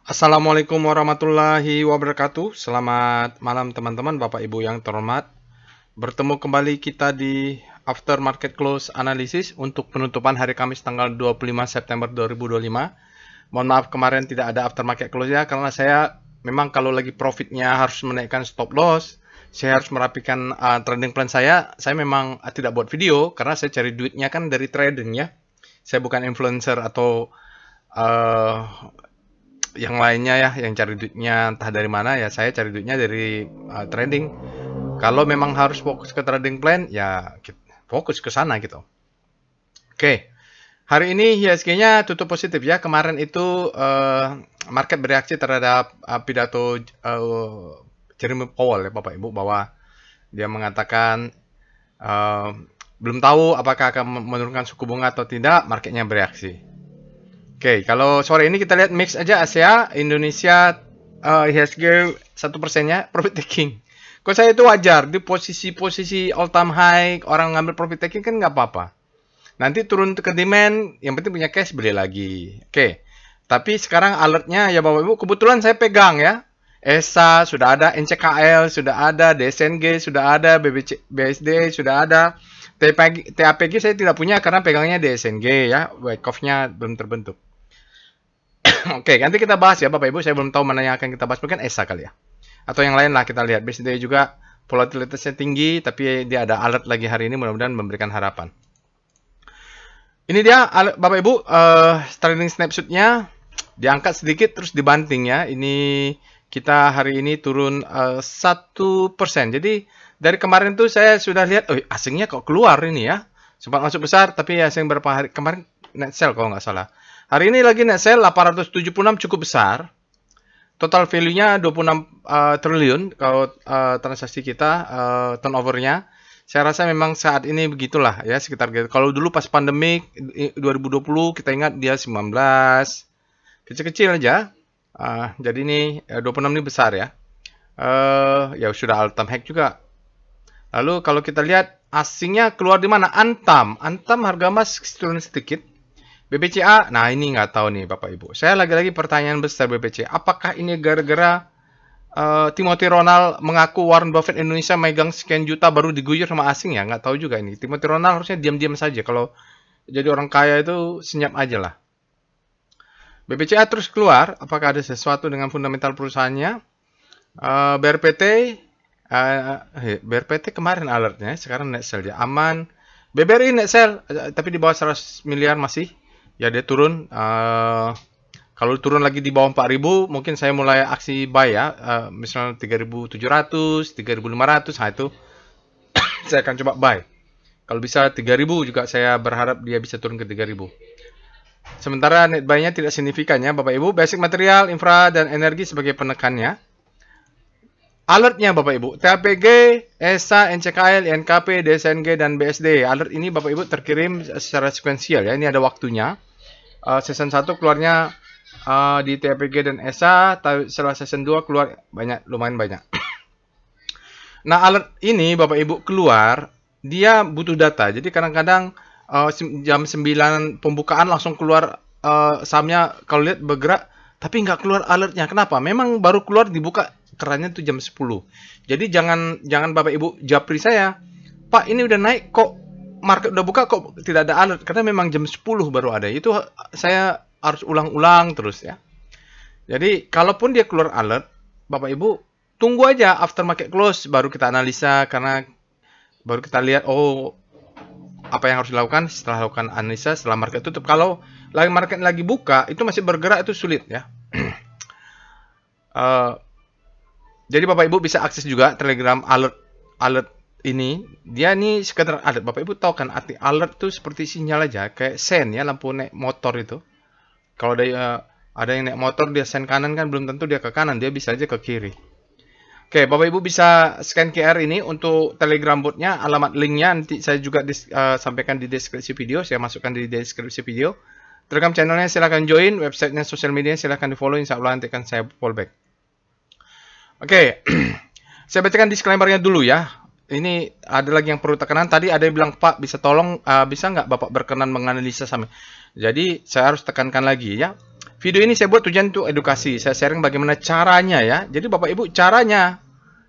Assalamualaikum warahmatullahi wabarakatuh. Selamat malam teman-teman, Bapak Ibu yang terhormat. Bertemu kembali kita di After Market Close Analysis untuk penutupan hari Kamis tanggal 25 September 2025. Mohon maaf kemarin tidak ada After Market Close ya, karena saya memang kalau lagi profitnya harus menaikkan stop loss, saya harus merapikan trading plan saya. Saya memang tidak buat video karena saya cari duitnya kan dari trading ya. Saya bukan influencer atau uh, yang lainnya ya, yang cari duitnya entah dari mana ya, saya cari duitnya dari trading. Kalau memang harus fokus ke trading plan ya fokus ke sana gitu. Oke, hari ini IHSG-nya tutup positif ya. Kemarin itu market bereaksi terhadap pidato Jeremy Powell ya Bapak Ibu, bahwa dia mengatakan uh, belum tahu apakah akan menurunkan suku bunga atau tidak. Marketnya bereaksi. Oke, kalau sore ini kita lihat mix aja Asia, Indonesia, IHSG 1%-nya profit taking. Kalau saya itu wajar, di posisi-posisi all time high, orang ngambil profit taking kan nggak apa-apa. Nanti turun ke demand, yang penting punya cash, beli lagi. Oke, tapi sekarang alertnya ya Bapak Ibu, kebetulan saya pegang ya. ESA sudah ada, NCKL sudah ada, DSNG sudah ada, BSD sudah ada. TAPG saya tidak punya karena pegangnya DSNG ya, wake off-nya belum terbentuk. Oke, nanti kita bahas ya Bapak Ibu. Saya belum tahu mana yang akan kita bahas. Mungkin ESA kali ya. Atau yang lain lah kita lihat. BSD juga volatilitasnya tinggi, tapi dia ada alert lagi hari ini. Mudah-mudahan memberikan harapan. Ini dia Bapak Ibu, trading snapshot-nya diangkat sedikit terus dibanting ya. Ini kita hari ini turun 1%. Jadi dari kemarin tuh saya sudah lihat, asingnya kok keluar ini ya. Sempat masuk besar, tapi asing berapa hari kemarin net sell kalau nggak salah. Hari ini lagi net sell 876 cukup besar. Total value-nya 26 triliun kalau transaksi kita, turnover-nya. Saya rasa memang saat ini begitulah ya, sekitar gitu. Kalau dulu pas pandemik 2020 kita ingat dia 19, kecil-kecil aja. Jadi ini 26 ini besar ya. Ya sudah all time high juga. Lalu kalau kita lihat asingnya keluar di mana? Antam. Antam harga emas turun sedikit. BBCA, nah ini nggak tahu nih Bapak Ibu. Saya lagi-lagi pertanyaan besar BBCA. Apakah ini gara-gara Timothy Ronald mengaku Warren Buffett Indonesia megang sekian juta baru diguyur sama asing ya? Nggak tahu juga ini. Timothy Ronald harusnya diam-diam saja. Kalau jadi orang kaya itu senyap aja lah. BBCA terus keluar. Apakah ada sesuatu dengan fundamental perusahaannya? BRPT, BRPT kemarin alertnya, sekarang net sell ya. Aman. BBRI net sell, tapi di bawah 100 miliar masih. Ya dia turun. Kalau turun lagi di bawah 4.000, mungkin saya mulai aksi buy ya. Misalnya 3.700, 3.500, nah itu saya akan coba buy. Kalau bisa 3.000 juga saya berharap dia bisa turun ke 3.000. Sementara net buy-nya tidak signifikan ya Bapak Ibu. Basic material, infra, dan energi sebagai penekannya. Alertnya Bapak Ibu, TAPG, ESA, NCKL, NKP, DSNG, dan BSD. Alert ini Bapak Ibu terkirim secara sekuensial ya. Ini ada waktunya. Season 1 keluarnya di TAPG dan ESA, setelah season 2 keluar lumayan banyak. Nah, alert ini Bapak Ibu keluar, dia butuh data. Jadi kadang-kadang jam 9 pembukaan langsung keluar sahamnya, kalau lihat bergerak, tapi nggak keluar alertnya. Kenapa? Memang baru keluar dibuka kerannya tuh jam 10. Jadi jangan Bapak Ibu japri saya, Pak ini udah naik kok market udah buka kok tidak ada alert, karena memang jam 10 baru ada. Itu saya harus ulang-ulang terus ya. Jadi kalaupun dia keluar alert, Bapak Ibu tunggu aja after market close baru kita analisa, karena baru kita lihat apa yang harus dilakukan setelah lakukan analisa setelah market tutup. Kalau market lagi buka itu masih bergerak, itu sulit ya. Jadi Bapak Ibu bisa akses juga Telegram alert ini. Dia nih sekedar alert. Bapak Ibu tahu kan arti alert itu seperti sinyal aja, kayak sen ya, lampu naik motor itu. Kalau ada yang naik motor dia sen kanan kan belum tentu dia ke kanan, dia bisa aja ke kiri. Oke, Bapak Ibu bisa scan QR ini untuk Telegram botnya, alamat linknya nanti saya juga sampaikan di deskripsi video, saya masukkan di deskripsi video. Telegram channelnya silahkan join, websitenya, sosial media silahkan di follow, insya Allah nanti akan saya fallback. Oke, saya bacakan disclaimer-nya dulu ya. Ini ada lagi yang perlu tekanan. Tadi ada yang bilang, Pak, bisa tolong, bisa nggak Bapak berkenan menganalisa saham? Jadi, saya harus tekankan lagi ya. Video ini saya buat tujuan untuk edukasi. Saya sharing bagaimana caranya ya. Jadi Bapak Ibu caranya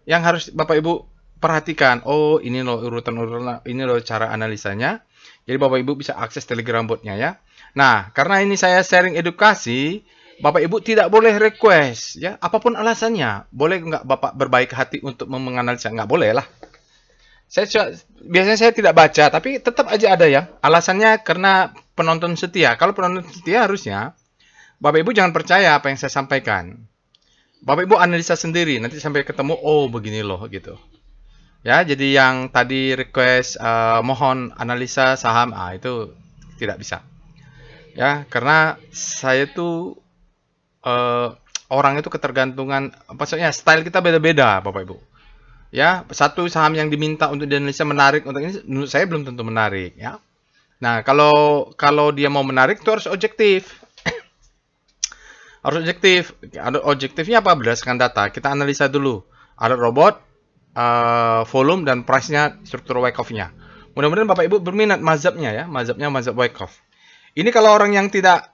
yang harus Bapak Ibu perhatikan. Oh, ini loh urutan-urutan, ini loh cara analisanya. Jadi Bapak Ibu bisa akses Telegram botnya ya. Nah, karena ini saya sharing edukasi, Bapak Ibu tidak boleh request ya, apapun alasannya. Boleh nggak Bapak berbaik hati untuk menganalisa? Nggak boleh lah. Biasanya saya tidak baca, tapi tetap aja ada ya. Alasannya karena penonton setia. Kalau penonton setia harusnya Bapak Ibu jangan percaya apa yang saya sampaikan. Bapak Ibu analisa sendiri, nanti sampai ketemu, oh begini loh gitu. Ya, jadi yang tadi request mohon analisa saham, itu tidak bisa. Ya, karena saya tuh orang itu ketergantungan, maksudnya style kita beda-beda, Bapak Ibu. Ya, satu saham yang diminta untuk dianalisa menarik untuk ini, menurut saya belum tentu menarik. Ya, nah kalau dia mau menarik itu harus objektif. Harus objektif. Objektifnya apa? Berdasarkan data. Kita analisa dulu. Ada robot, volume, dan price-nya, struktur Wyckoff-nya. Mudah-mudahan Bapak Ibu berminat mazhabnya ya. Mazhabnya mazhab Wyckoff. Ini kalau orang yang tidak,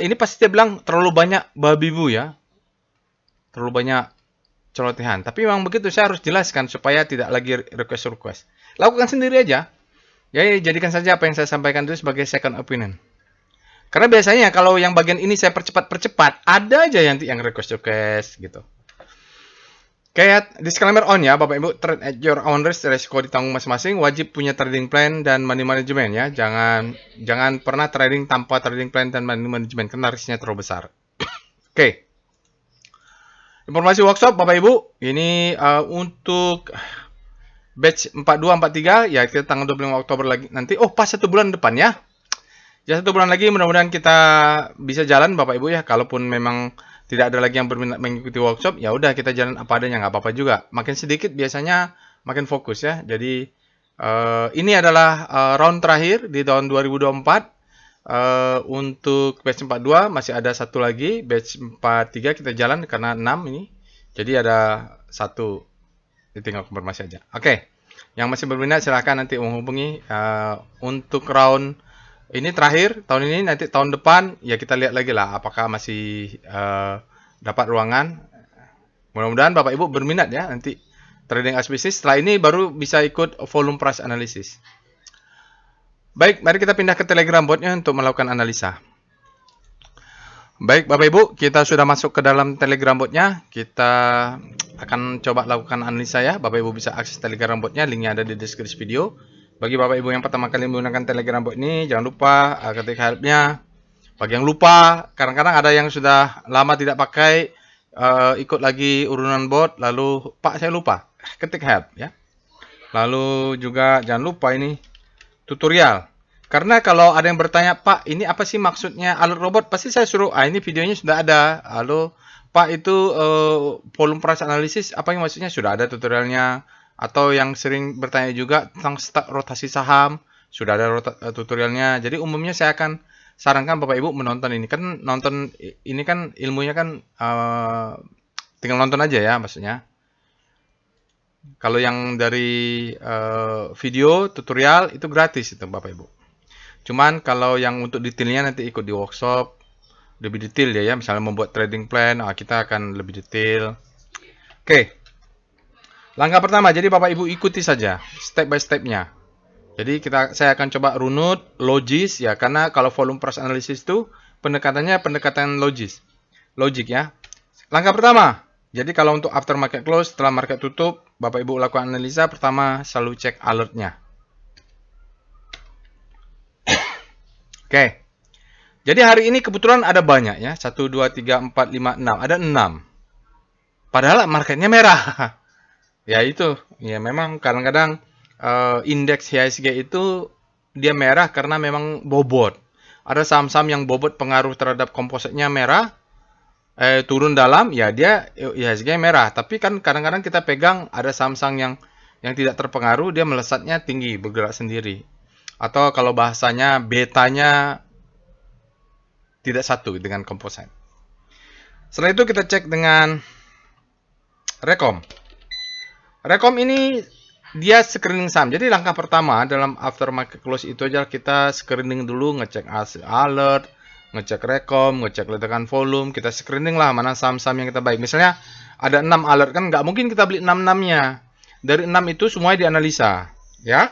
ini pasti dia bilang terlalu banyak babi bu ya. Terlalu banyak celotehan. Tapi memang begitu, saya harus jelaskan supaya tidak lagi request-request. Lakukan sendiri aja. Ya, jadikan saja apa yang saya sampaikan itu sebagai second opinion. Karena biasanya kalau yang bagian ini saya percepat, ada aja yang request gitu. Kayak disclaimer on ya, Bapak Ibu, trade at your own risk, resiko ditanggung masing-masing, wajib punya trading plan dan money management ya. Jangan pernah trading tanpa trading plan dan money management karena risknya terlalu besar. Oke. Informasi workshop Bapak Ibu, ini untuk batch 4243 ya, kita tanggal 25 Oktober lagi nanti. Oh, pas 1 bulan depan ya. Ya 1 bulan lagi mudah-mudahan kita bisa jalan Bapak Ibu ya. Kalaupun memang tidak ada lagi yang berminat mengikuti workshop, ya udah kita jalan apa adanya, nggak apa-apa juga. Makin sedikit biasanya makin fokus ya. Jadi ini adalah round terakhir di tahun 2024. Untuk batch 42 masih ada satu lagi, batch 43 kita jalan karena 6 ini. Jadi ada satu, tinggal konfirmasi aja. Oke. Yang masih berminat silahkan nanti menghubungi untuk round ini terakhir tahun ini, nanti tahun depan ya kita lihat lagi lah apakah masih dapat ruangan. Mudah-mudahan Bapak Ibu berminat ya nanti trading as business. Setelah ini baru bisa ikut volume price analysis. Baik, mari kita pindah ke Telegram botnya untuk melakukan analisa. Baik Bapak Ibu, kita sudah masuk ke dalam Telegram botnya. Kita akan coba lakukan analisa ya. Bapak Ibu bisa akses Telegram botnya, linknya ada di deskripsi video. Bagi Bapak Ibu yang pertama kali menggunakan Telegram bot ini, jangan lupa ketik help-nya. Bagi yang lupa, kadang-kadang ada yang sudah lama tidak pakai, ikut lagi urunan bot, lalu Pak saya lupa, ketik help ya. Lalu juga jangan lupa ini tutorial. Karena kalau ada yang bertanya, Pak ini apa sih maksudnya alert robot, pasti saya suruh, ini videonya sudah ada. Lalu Pak itu volume price analysis, apa yang maksudnya, sudah ada tutorialnya. Atau yang sering bertanya juga tentang rotasi saham, sudah ada tutorialnya. Jadi umumnya saya akan sarankan Bapak Ibu menonton ini. Kan nonton ini kan ilmunya kan tinggal nonton aja ya maksudnya. Kalau yang dari video tutorial itu gratis itu Bapak Ibu. Cuman kalau yang untuk detailnya nanti ikut di workshop lebih detail ya, misalnya membuat trading plan, kita akan lebih detail. Oke. Langkah pertama, jadi Bapak Ibu ikuti saja step by step-nya. Jadi saya akan coba runut, logis ya, karena kalau volume price analysis itu pendekatannya pendekatan logik ya. Langkah pertama, jadi kalau untuk after market close, setelah market tutup, Bapak Ibu lakukan analisa, pertama selalu cek alertnya. Oke. Jadi hari ini kebetulan ada banyak ya, 1, 2, 3, 4, 5, 6, ada 6. Padahal marketnya merah. Ya itu, ya memang kadang-kadang indeks IHSG itu dia merah karena memang bobot. Ada saham-saham yang bobot pengaruh terhadap kompositnya merah, turun dalam, ya dia IHSG merah. Tapi kan kadang-kadang kita pegang ada saham-saham yang tidak terpengaruh, dia melesatnya tinggi, bergerak sendiri. Atau kalau bahasanya betanya tidak satu dengan komposit. Setelah itu kita cek dengan Rekom. Rekom ini dia screening saham. Jadi langkah pertama dalam after market close itu aja kita screening dulu, ngecek alert, ngecek rekom, ngecek ledakan volume, kita screening lah mana saham-saham yang kita baik. Misalnya ada 6 alert kan nggak mungkin kita beli 6-6-nya. Dari 6 itu semuanya dianalisa, ya.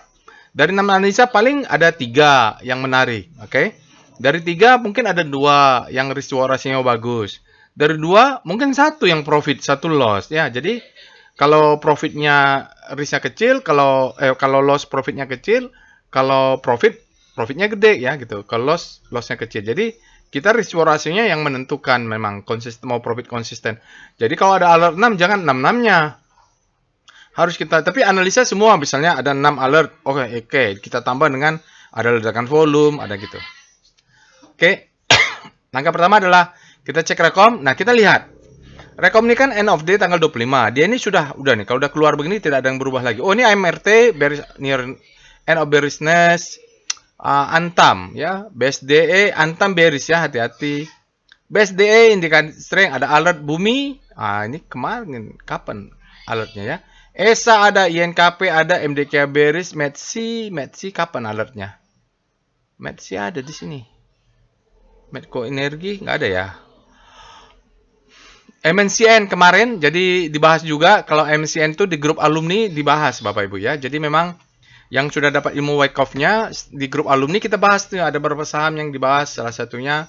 Dari 6 analisa paling ada 3 yang menarik, oke? Dari 3 mungkin ada 2 yang risk reward ratio-nya bagus. Dari 2 mungkin 1 yang profit, 1 loss, ya. Jadi kalau profitnya risknya kecil, kalau loss profitnya kecil, kalau profitnya gede ya gitu. Kalau lossnya kecil. Jadi kita risk reward ratio-nya yang menentukan memang konsisten mau profit konsisten. Jadi kalau ada alert 6 jangan 6-6-nya. Harus kita tapi analisa semua misalnya ada 6 alert. Oke, kita tambah dengan ada ledakan volume, ada gitu. Oke. Langkah pertama adalah kita cek rekom. Nah, kita lihat. Rekom ini kan end of day tanggal 25. Dia ini udah nih. Kalau udah keluar begini tidak ada yang berubah lagi. Oh, ini AMRT bearish, near end of bearishness. Antam ya. BSDE Antam bearish ya, hati-hati. BSDE indikator strength ada alert bumi. Ini kemarin kapan alertnya ya? ESA ada, INKP ada, MDK bearish, METSI kapan alertnya? METSI ada di sini. Medco Energi nggak ada ya. MNCN kemarin jadi dibahas juga. Kalau MNCN itu di grup alumni dibahas Bapak Ibu ya. Jadi memang yang sudah dapat ilmu wake off-nya di grup alumni kita bahas tuh, ada beberapa saham yang dibahas. Salah satunya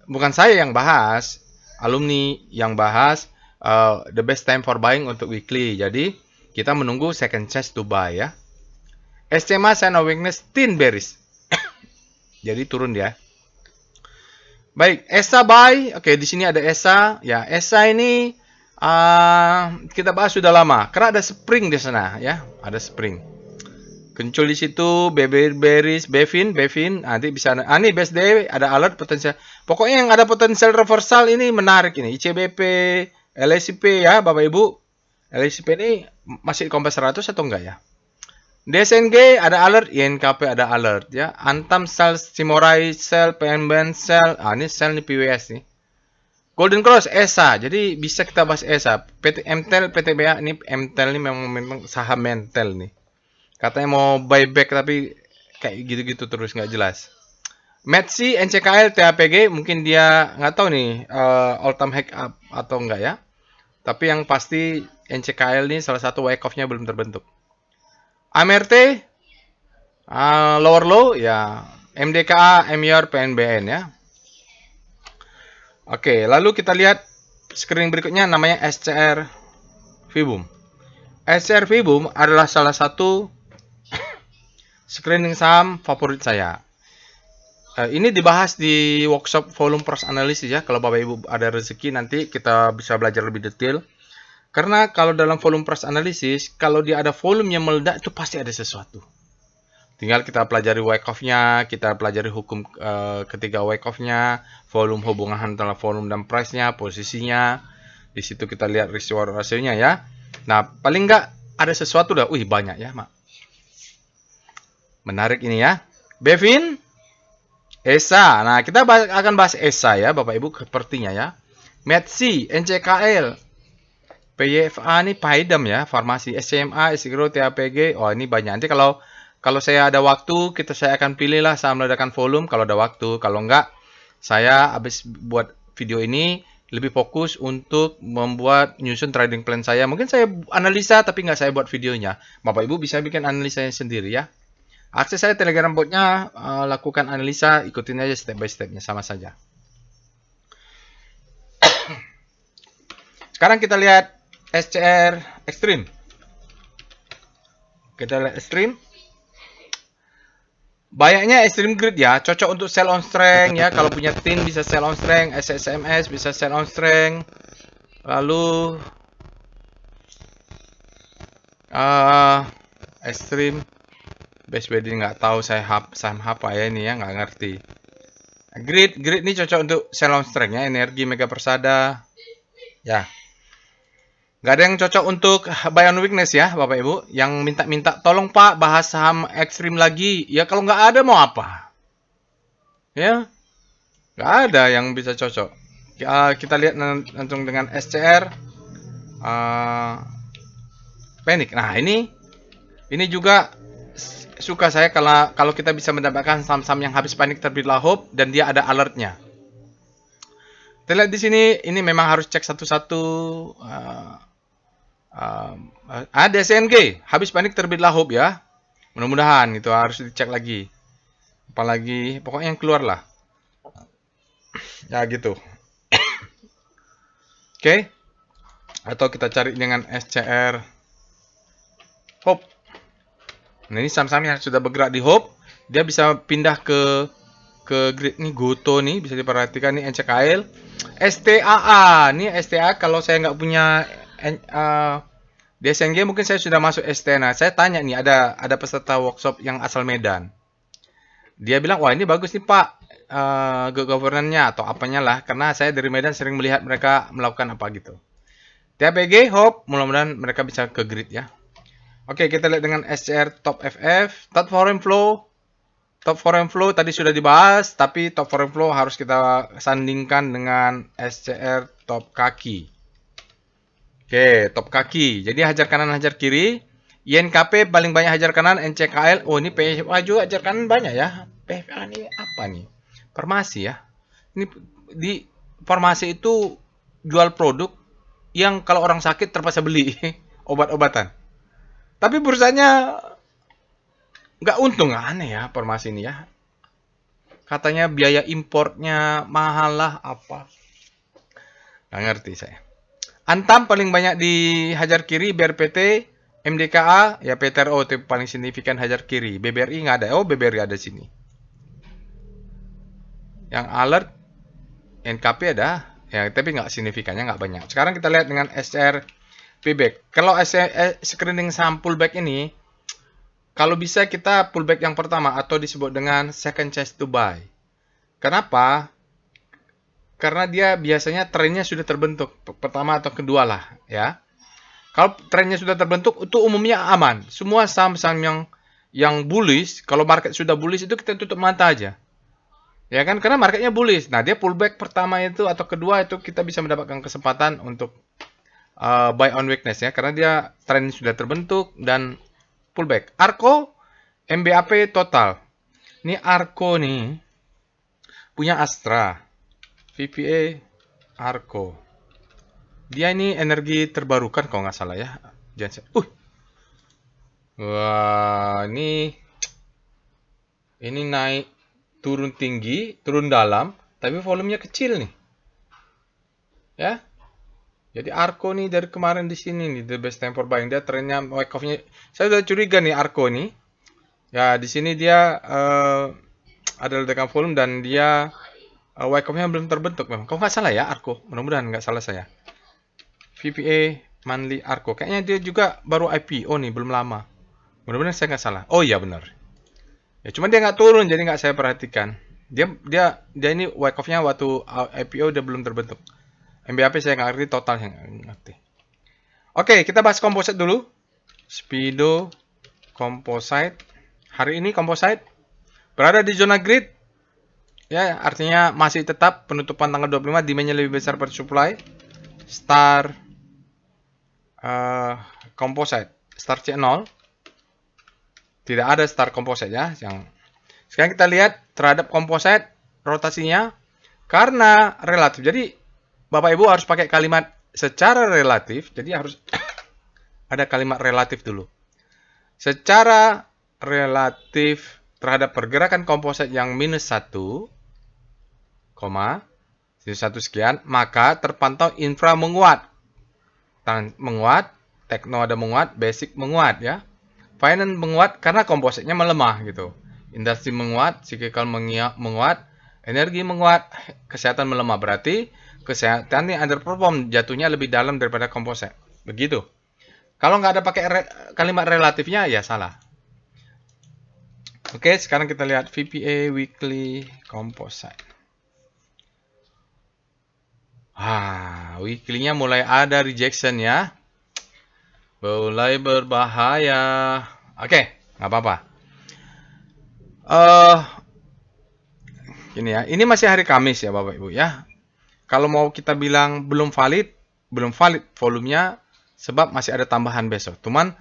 bukan saya yang bahas, alumni yang bahas the best time for buying untuk weekly. Jadi kita menunggu second chance to buy ya. SCMA sign of weakness thin bearish. Jadi turun dia. Baik, ESA buy. Oke, di sini ada ESA. Ya, ESA ini kita bahas sudah lama. Karena ada spring di sana, ya. Ada spring. Kencul di situ, bearish, Bevin. Nanti bisa. Ini BSD ada alert potensial. Pokoknya yang ada potensial reversal ini menarik ini. ICBP, LSIP ya, Bapak Ibu. LSIP ini masih di kompas 100 atau enggak ya? DSNG ada alert, INKP ada alert ya. Antam Sel, Simorai Sel, PNBN Sel, ini Sel nih PWS nih. Golden Cross ESA. Jadi bisa kita bahas ESA. PT MTEL, PTBA ini MTEL ini memang saham Mentel nih. Katanya mau buyback tapi kayak gitu-gitu terus nggak jelas. METSI, NCKL, TAPG mungkin dia nggak tahu nih all time high up atau enggak ya. Tapi yang pasti NCKL ini salah satu wake off-nya belum terbentuk. AMRT lower low ya, MDKA, MIR, PNBN ya. Oke, lalu kita lihat screening berikutnya namanya SCR Vibum. SCR Vibum adalah salah satu screening saham favorit saya. Ini dibahas di workshop volume price analysis ya. Kalau Bapak Ibu ada rezeki nanti kita bisa belajar lebih detail. Karena kalau dalam volume price analysis, kalau dia ada volume yang meledak itu pasti ada sesuatu. Tinggal kita pelajari wake off-nya, kita pelajari hukum ketiga wake off-nya, volume hubungan antara volume dan price-nya, posisinya. Di situ kita lihat risk reward ratio-nya ya. Nah, paling nggak ada sesuatu dah. Wih, banyak ya, Mak. Menarik ini ya. Bevin, ESA. Nah, kita akan bahas ESA ya, Bapak Ibu, sepertinya ya. METSI, NCKL, PYFA ini Paidam ya, farmasi, SCMA, SGRO, TAPG. Oh, ini banyak. Nanti kalau saya ada waktu, saya akan pilih lah saham ledakan volume kalau ada waktu. Kalau enggak, saya habis buat video ini lebih fokus untuk membuat nyusun trading plan saya. Mungkin saya analisa tapi nggak saya buat videonya. Bapak Ibu bisa bikin analisanya sendiri ya. Akses saya Telegram botnya, lakukan analisa, ikutin aja step by stepnya sama saja. Sekarang kita lihat SCR Extreme. Kita lihat Extreme. Banyaknya Extreme Grid ya, cocok untuk sell on strength ya. Kalau punya tin bisa sell on strength, SSMS bisa sell on strength. Lalu Extreme BSBD nggak tahu saya saham apa ya ini ya, nggak ngerti. Grid ini cocok untuk sell on strength ya, Energi Mega Persada. Ya. Nggak ada yang cocok untuk buy on weakness ya, Bapak Ibu. Yang minta tolong Pak bahas saham ekstrim lagi. Ya kalau nggak ada mau apa? Ya, nggak ada yang bisa cocok. Kita lihat langsung dengan SCR. Panic. Nah ini juga suka saya kalau kita bisa mendapatkan saham-saham yang habis panik terbit lahop dan dia ada alertnya. Kita lihat di sini, ini memang harus cek satu-satu. Ada SNG, habis panik terbit lahop ya. Mudah-mudahan itu harus dicek lagi. Apalagi, pokoknya yang keluar lah. Ya gitu. Oke. Atau kita cari dengan SCR Hope. Nah, ini saham-saham yang sudah bergerak di Hope, dia bisa pindah ke grid nih, Goto nih, bisa diperhatikan nih NCKL, STAA. Nih STA kalau saya nggak punya DSNG mungkin saya sudah masuk STA. Nah, saya tanya nih, ada peserta workshop yang asal Medan. Dia bilang, wah ini bagus nih Pak, governance-nya atau apanya lah, karena saya dari Medan sering melihat mereka melakukan apa gitu. TPG, Hope, mudah-mudahan mereka bisa ke grid ya. Oke, kita lihat dengan SCR Top FF, Top Foreign Flow. Top Foreign Flow tadi sudah dibahas, tapi Top Foreign Flow harus kita sandingkan dengan SCR Top Kaki. Oke, Top Kaki. Jadi hajar kanan, hajar kiri. INKP paling banyak hajar kanan, NCKL. Oh, ini PFA juga hajar kanan banyak ya. PFA ini apa nih? Farmasi ya. Ini di farmasi itu jual produk yang kalau orang sakit terpaksa beli obat-obatan. Tapi bursanya nggak untung, aneh ya farmasi ini ya. Katanya biaya importnya mahal lah apa. Nggak ngerti saya. Antam paling banyak di hajar kiri, BRPT, MDKA, ya PTRO itu paling signifikan hajar kiri. BBRI nggak ada. Oh, BBRI ada sini. Yang alert, NKP ada. Ya, tapi nggak signifikannya, nggak banyak. Sekarang kita lihat dengan SCR pullback. Kalau screening saham pullback ini, kalau bisa kita pullback yang pertama atau disebut dengan second chance to buy. Kenapa? Karena dia biasanya trennya sudah terbentuk. Pertama atau kedua lah ya. Kalau trennya sudah terbentuk, itu umumnya aman. Semua saham-saham yang bullish, kalau market sudah bullish itu kita tutup mata aja. Ya kan? Karena marketnya bullish. Nah, dia pullback pertama itu atau kedua itu kita bisa mendapatkan kesempatan untuk buy on weakness ya, karena dia tren sudah terbentuk dan pullback. Arko, MBAP total. Ini Arko nih punya Astra, VPA, Arko. Dia ini energi terbarukan kalau nggak salah ya. Wah, ini naik, turun tinggi, turun dalam, tapi volumenya kecil nih. Ya. Jadi Arko nih dari kemarin di sini nih the best time for buying, dia trennya wake off-nya. Saya udah curiga nih Arko nih. Ya di sini dia ada ledakan volume dan dia wake off-nya belum terbentuk memang. Kalau nggak salah ya Arko, mudah-mudahan nggak salah saya. VPA monthly Arko, kayaknya dia juga baru IPO nih, belum lama. Mudah-mudahan saya nggak salah. Oh iya benar. Ya cuma dia nggak turun jadi nggak saya perhatikan. Dia ini wake off-nya waktu IPO dia belum terbentuk. MBAP saya nggak ngerti, total yang ngerti. Oke, kita bahas composite dulu. Speedo composite. Hari ini composite berada di zona grid. Ya, artinya masih tetap penutupan tanggal 25, demand-nya lebih besar pada supply. Star composite, star C0. Tidak ada star composite ya. Sekarang kita lihat terhadap composite rotasinya karena relatif. Jadi Bapak Ibu harus pakai kalimat secara relatif, jadi harus ada kalimat relatif dulu. Secara relatif terhadap pergerakan komposit yang minus 1, sekian, maka terpantau infra menguat. Menguat, tekno ada menguat, basic menguat ya. Finance menguat karena kompositnya melemah gitu. Industri menguat, cyclical menguat, energi menguat, kesehatan melemah. Berarti kesehatan ini underperform, jatuhnya lebih dalam daripada komposit. Begitu. Kalau nggak ada pakai kalimat relatifnya, ya salah. Oke, sekarang kita lihat VPA Weekly Composite. Weekly-nya mulai ada rejection ya. Mulai berbahaya. Oke, nggak apa-apa. Ini ya, ini masih hari Kamis ya Bapak Ibu ya. Kalau mau kita bilang belum valid volumenya sebab masih ada tambahan besok. Cuman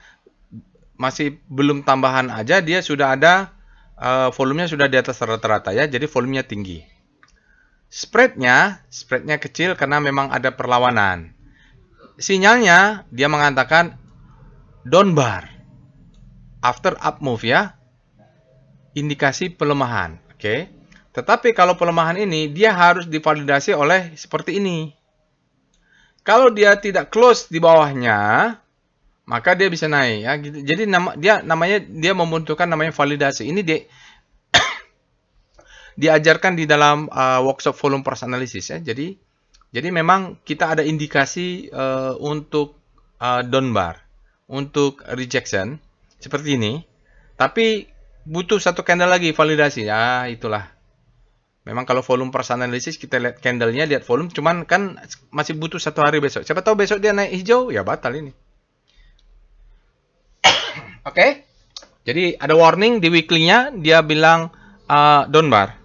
masih belum tambahan aja dia sudah ada volumenya sudah di atas rata-rata ya, jadi volumenya tinggi. Spreadnya kecil karena memang ada perlawanan. Sinyalnya dia mengatakan down bar after up move ya, indikasi pelemahan. Oke. Tetapi kalau pelemahan ini dia harus divalidasi oleh seperti ini. Kalau dia tidak close di bawahnya, maka dia bisa naik ya. Jadi dia membutuhkan namanya validasi. Ini diajarkan di dalam workshop volume price analysis ya. Jadi memang kita ada indikasi untuk down bar, untuk rejection seperti ini. Tapi butuh satu candle lagi validasi. Ya, itulah. Memang kalau volume price analysis kita lihat candlenya, lihat volume, cuman kan masih butuh satu hari besok. Siapa tahu besok dia naik hijau, ya batal ini. Oke. Jadi ada warning di weekly-nya, dia bilang down bar.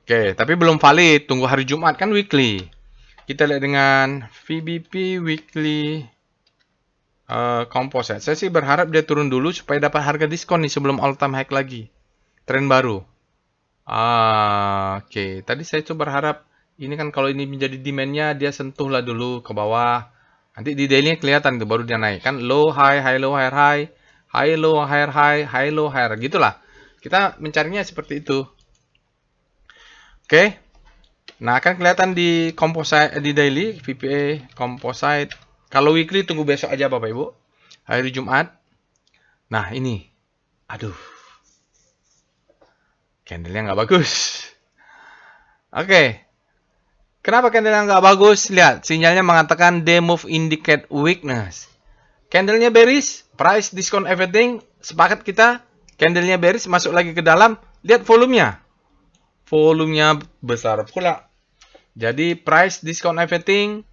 Oke, tapi belum valid. Tunggu hari Jumat kan weekly. Kita lihat dengan VBP weekly composite. Saya sih berharap dia turun dulu supaya dapat harga diskon nih sebelum all time high lagi. Tren baru. Oke. Tadi saya coba berharap ini kan kalau ini menjadi demand-nya dia sentuhlah dulu ke bawah. Nanti di daily-nya kelihatan itu baru dia naik kan low high low higher high, high low higher high, high low higher gitulah. Kita mencarinya seperti itu. Oke. Nah, akan kelihatan di composite di daily VPA composite. Kalau weekly tunggu besok aja Bapak Ibu. Hari Jumat. Nah, ini. Aduh. Candle-nya nggak bagus. Oke. Kenapa candle-nya nggak bagus? Lihat, sinyalnya mengatakan day move indicate weakness. Candle-nya bearish, price discount everything. Sepakat kita, candle-nya bearish, masuk lagi ke dalam. Lihat volumenya. Volumenya besar pula. Jadi price discount everything,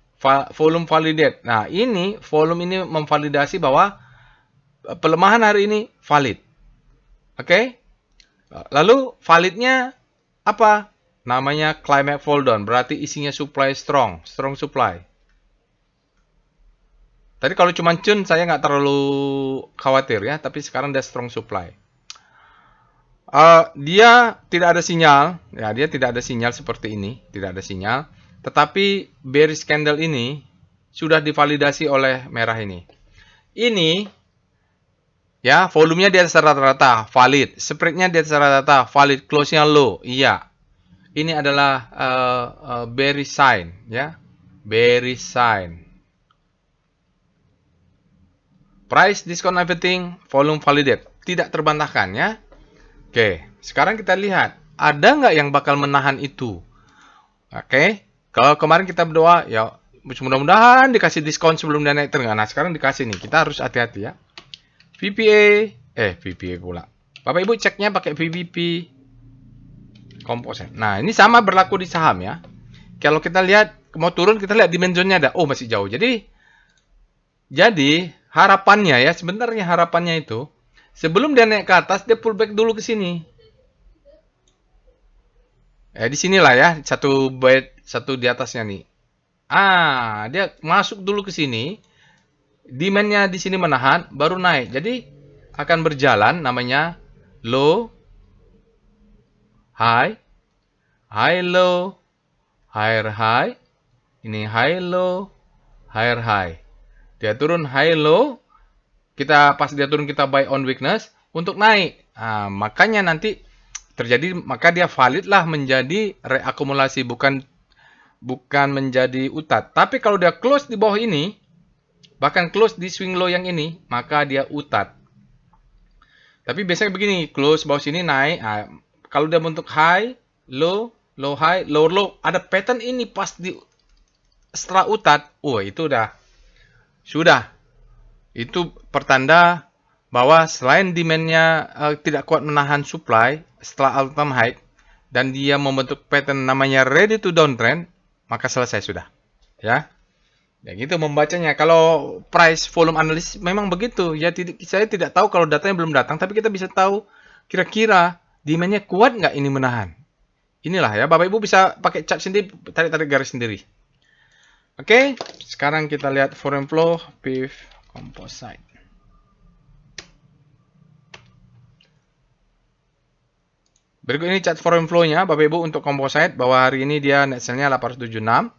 volume validate. Nah, ini volume ini memvalidasi bahwa pelemahan hari ini valid. Oke? Lalu validnya apa? Namanya climate fall down. Berarti isinya supply strong supply. Tadi kalau cuma cun saya nggak terlalu khawatir ya, tapi sekarang dia strong supply. Dia tidak ada sinyal, ya dia tidak ada sinyal seperti ini, tidak ada sinyal. Tetapi bearish candle ini sudah divalidasi oleh merah ini. Ini, ya volumenya di atas rata-rata, valid. Spreadnya di atas rata-rata, valid. Close-nya low, iya. Ini adalah bearish sign, ya, bearish sign. Price discount everything, volume validate, tidak terbantahkan, ya. Oke, sekarang kita lihat, ada nggak yang bakal menahan itu? Oke, kalau kemarin kita berdoa, ya mudah-mudahan dikasih diskon sebelum dia naik tengah. Nah, sekarang dikasih nih, kita harus hati-hati ya. VPA pula. Bapak Ibu ceknya pakai VBP composite. Nah, ini sama berlaku di saham ya. Kalau kita lihat, mau turun, kita lihat dimensionnya ada. Oh, masih jauh. Jadi harapannya ya, sebenarnya harapannya itu, sebelum dia naik ke atas, dia pullback dulu ke sini. Di sinilah ya, satu di atasnya nih. Dia masuk dulu ke sini. Demand-nya di sini menahan, baru naik. Jadi akan berjalan namanya low, high, high low, higher high. Ini high low, higher high. Dia turun high low. Pas dia turun kita buy on weakness untuk naik. Makanya nanti terjadi, maka dia valid lah menjadi reakumulasi, bukan menjadi utat. Tapi kalau dia close di bawah ini, bahkan close di swing low yang ini, maka dia utat. Tapi biasanya begini, close bawah sini naik. Kalau dia bentuk high, low, low high, low low, ada pattern ini pas di setelah utat. Itu sudah. Itu pertanda bahwa selain demand-nya tidak kuat menahan supply setelah all time high dan dia membentuk pattern namanya ready to downtrend, maka selesai sudah. Ya. Ya gitu membacanya. Kalau price volume analysis memang begitu. Ya saya tidak tahu kalau datanya belum datang, tapi kita bisa tahu kira-kira demand-nya kuat nggak ini menahan. Inilah ya, Bapak Ibu bisa pakai chart sendiri, tarik garis sendiri. Oke, sekarang kita lihat foreign flow, PIF Composite. Berikut ini chart foreign flow-nya Bapak Ibu untuk composite, bahwa hari ini dia net sell-nya 876.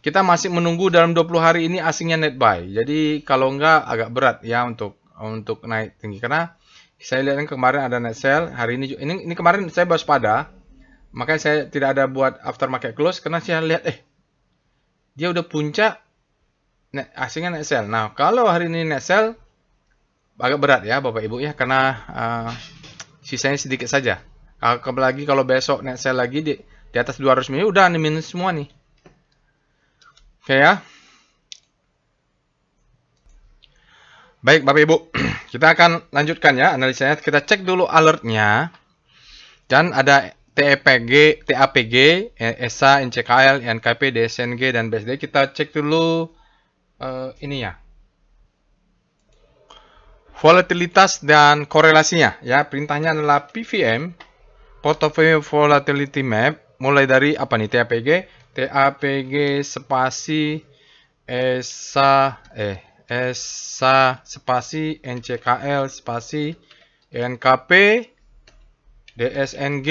Kita masih menunggu dalam 20 hari ini asingnya net buy. Jadi kalau enggak agak berat ya untuk naik tinggi, karena saya lihat kemarin ada net sell, hari ini kemarin saya waspada. Makanya saya tidak ada buat after market close karena saya lihat dia udah puncak asingnya net sell. Nah, kalau hari ini net sell agak berat ya Bapak Ibu ya, karena sisanya sedikit saja. Apalagi kalau besok net sell lagi di atas 200 mili, udah nih minus semua nih. Oke ya. Baik Bapak Ibu, kita akan lanjutkan ya analisanya. Kita cek dulu alertnya. Dan ada TAPG, ESA, NCKL, NKP, DSNG, dan BSD. Kita cek dulu ini ya. Volatilitas dan korelasinya ya. Perintahnya adalah PVM, Portfolio Volatility Map, mulai dari apa nih? TAPG spasi ESA spasi NCKL spasi NKP DSNG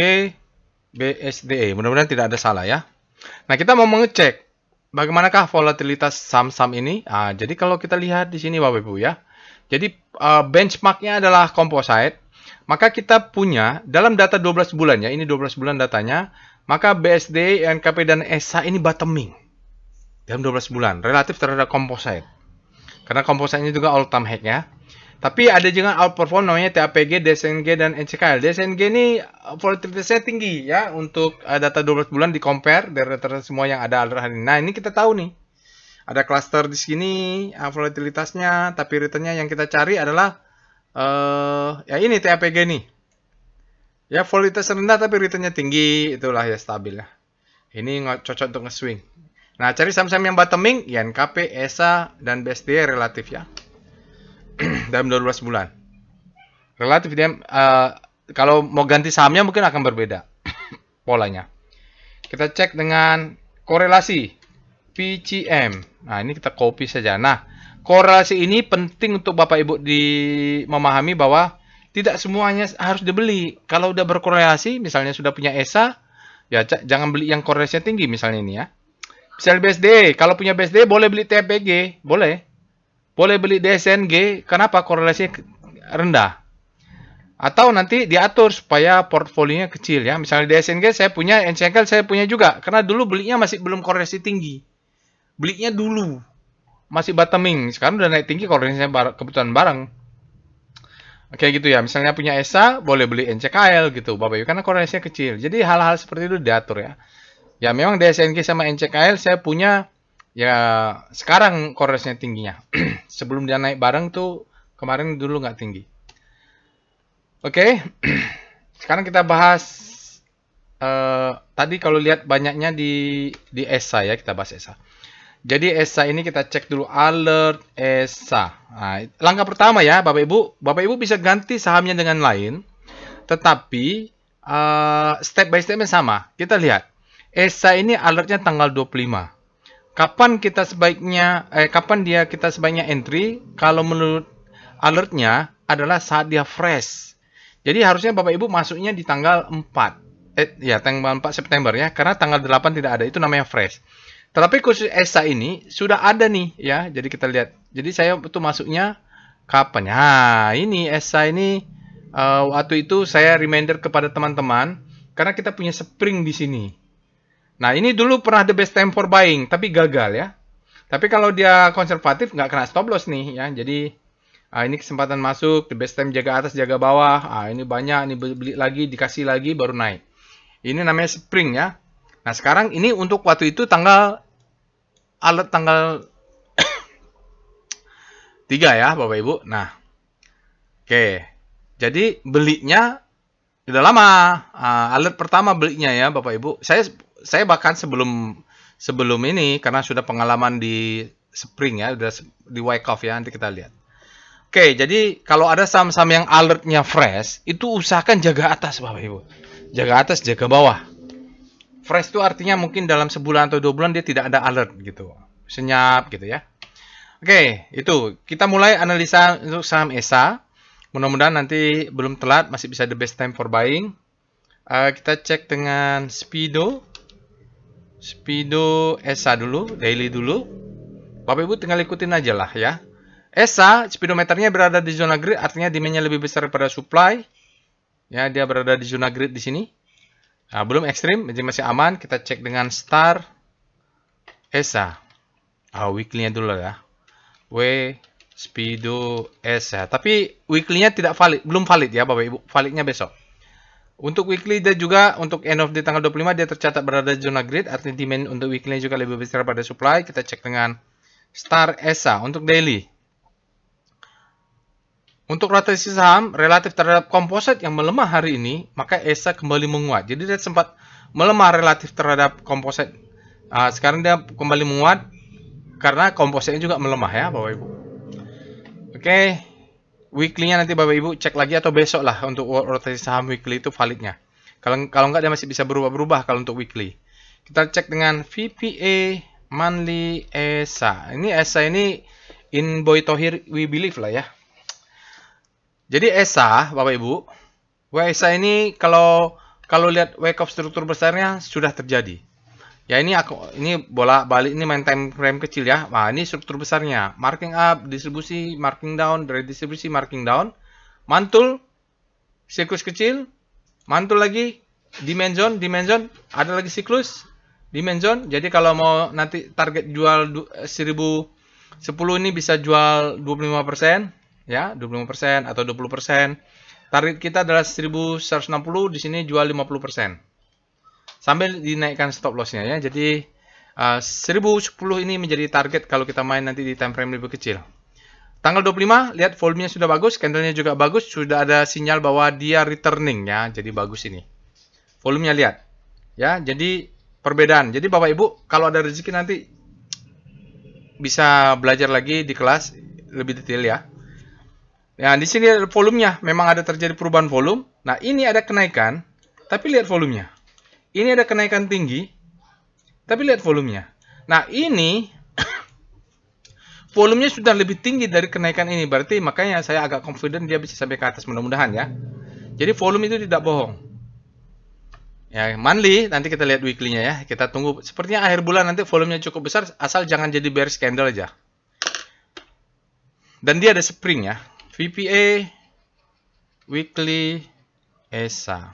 BSDE. Mudah-mudahan tidak ada salah ya. Nah, kita mau mengecek bagaimanakah volatilitas saham-saham ini. Jadi kalau kita lihat di sini Bapak Ibu ya. Jadi benchmarknya adalah composite. Maka kita punya dalam data 12 bulan ya. Ini 12 bulan datanya. Maka BSD, NKP, dan ESA ini bottoming dalam 12 bulan relatif terhadap composite. Karena composite ini juga all time high ya. Tapi ada juga outperform namanya TAPG, DSNG, dan NCKL. DSNG ini volatilitasnya tinggi ya untuk data 12 bulan di compare dari semua yang ada hari ini. Nah, ini kita tahu nih. Ada cluster di sini volatilitasnya, tapi returnnya yang kita cari adalah ya ini TAPG nih. Ya volatilitas rendah tapi returnnya tinggi, itulah ya stabil ya. Ini cocok untuk nge-swing. Nah, cari saham-saham yang bottoming, ya NKP, ESA, dan BSD relatif ya. Dalam 12 bulan. Relatif dia kalau mau ganti sahamnya mungkin akan berbeda polanya. Kita cek dengan korelasi PCM. Nah, ini kita copy saja. Nah, korelasi ini penting untuk Bapak Ibu memahami bahwa tidak semuanya harus dibeli. Kalau udah berkorelasi, misalnya sudah punya ESA, ya jangan beli yang korelasinya tinggi misalnya ini ya. Misalnya BSD, kalau punya BSD boleh beli TPG, boleh. Boleh beli DSNG, kenapa? Korelasinya rendah. Atau nanti diatur supaya portfolionya kecil ya. Misalnya DSNG saya punya, NCKL saya punya juga. Karena dulu belinya masih belum korelasi tinggi. Belinya dulu masih bottoming. Sekarang udah naik tinggi, korelasinya kebutuhan barang. Kayak gitu ya. Misalnya punya ESA, boleh beli NCKL gitu Bapak Ibu. Karena korelasinya kecil. Jadi hal-hal seperti itu diatur ya. Ya memang DSNG sama NCKL saya punya. Ya, sekarang korelasinya tingginya. Sebelum dia naik bareng tuh, kemarin dulu nggak tinggi. Oke, sekarang kita bahas. Tadi kalau lihat banyaknya di ESA ya, kita bahas ESA. Jadi ESA ini kita cek dulu alert ESA. Nah, langkah pertama ya, Bapak Ibu bisa ganti sahamnya dengan lain. Tetapi, step by stepnya sama. Kita lihat, ESA ini alertnya tanggal 25. Kapan kita sebaiknya entry? Kalau menurut alertnya adalah saat dia fresh. Jadi harusnya Bapak Ibu masuknya di tanggal 4. Tanggal 4 September ya, karena tanggal 8 tidak ada, itu namanya fresh. Tetapi khusus ESA ini sudah ada nih ya. Jadi kita lihat. Jadi saya itu masuknya kapan? Ini ESA ini waktu itu saya reminder kepada teman-teman karena kita punya spring di sini. Nah, ini dulu pernah the best time for buying, tapi gagal ya. Tapi kalau dia konservatif, nggak kena stop loss nih ya. Jadi, ini kesempatan masuk, the best time jaga atas, jaga bawah. Ini banyak, ini beli lagi, dikasih lagi, baru naik. Ini namanya spring ya. Nah, sekarang ini untuk waktu itu alert tanggal 3 ya, Bapak Ibu. Nah, oke. Jadi, belinya udah lama. Alert pertama belinya ya, Bapak Ibu. Saya bahkan sebelum ini karena sudah pengalaman di spring ya, udah di wake off ya, nanti kita lihat. Oke, jadi kalau ada saham-saham yang alertnya fresh, itu usahakan jaga atas Bapak Ibu. Jaga atas, jaga bawah. Fresh itu artinya mungkin dalam sebulan atau 2 bulan dia tidak ada alert gitu. Senyap gitu ya. Oke, itu kita mulai analisa untuk saham ESA. Mudah-mudahan nanti belum telat, masih bisa the best time for buying. Kita cek dengan Speedo ESA dulu, daily dulu. Bapak Ibu tinggal ikutin aja lah ya. ESA, speedometernya berada di zona grid, artinya demand-nya lebih besar daripada supply. Ya, dia berada di zona grid di sini. Nah, belum ekstrim, jadi masih aman. Kita cek dengan Star ESA. Weekly-nya dulu ya. Speedo ESA. Tapi weekly-nya tidak valid, belum valid ya Bapak Ibu. Validnya besok. Untuk weekly dia juga untuk end of day tanggal 25 dia tercatat berada di zona grid, artinya demand untuk weekly juga lebih besar daripada supply. Kita cek dengan Star ESA untuk daily. Untuk rotasi saham relatif terhadap komposit yang melemah hari ini, maka ESA kembali menguat. Jadi dia sempat melemah relatif terhadap komposit. Sekarang dia kembali menguat karena kompositnya juga melemah ya Bapak Ibu. Oke. Weekly-nya nanti Bapak Ibu cek lagi atau besok lah untuk rotasi saham weekly itu validnya. Kalau nggak dia masih bisa berubah-berubah kalau untuk weekly. Kita cek dengan VPA monthly ESA. Ini ESA ini in Boy Tohir we believe lah ya. Jadi ESA Bapak Ibu, ESA ini kalau lihat wake up struktur besarnya sudah terjadi. Ya ini bola balik ini main time frame kecil ya. Nah, ini struktur besarnya. Marking up, distribusi, marking down, dari distribusi, marking down. Mantul, siklus kecil. Mantul lagi, demand zone, ada lagi siklus, demand zone. Jadi kalau mau nanti target jual 1010 ini bisa jual 25%. Ya, 25% atau 20%. Target kita adalah 1160, di sini jual 50%. Sambil dinaikkan stop loss-nya ya. Jadi 1010 ini menjadi target kalau kita main nanti di time frame lebih kecil. Tanggal 25, lihat volumenya sudah bagus, candlenya juga bagus, sudah ada sinyal bahwa dia returning ya. Jadi bagus ini. Volumenya lihat. Ya, jadi perbedaan. Jadi Bapak Ibu, kalau ada rezeki nanti bisa belajar lagi di kelas lebih detail ya. Ya, di sini ada volumenya, memang ada terjadi perubahan volume. Nah, ini ada kenaikan, tapi lihat volumenya. Ini ada kenaikan tinggi, tapi lihat volumenya. Nah, ini volumenya sudah lebih tinggi dari kenaikan ini. Berarti makanya saya agak confident dia bisa sampai ke atas, mudah-mudahan ya. Jadi volume itu tidak bohong. Ya, monthly, nanti kita lihat weekly-nya ya. Kita tunggu, sepertinya akhir bulan nanti volumenya cukup besar, asal jangan jadi bearish candle aja. Dan dia ada spring ya. VPA, weekly, ESA.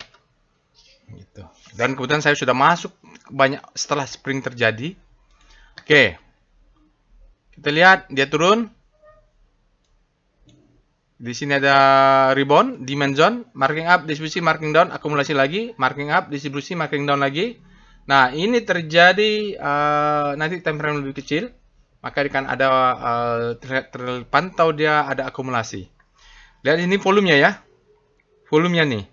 Gitu. Dan kebetulan saya sudah masuk banyak setelah spring terjadi. Oke. Kita lihat dia turun. Di sini ada rebound, demand zone, marking up, distribusi, marking down, akumulasi lagi, marking up, distribusi, marking down lagi. Nah, ini terjadi nanti time frame lebih kecil, maka akan ada terpantau dia ada akumulasi. Lihat ini volumenya ya. Volumenya nih.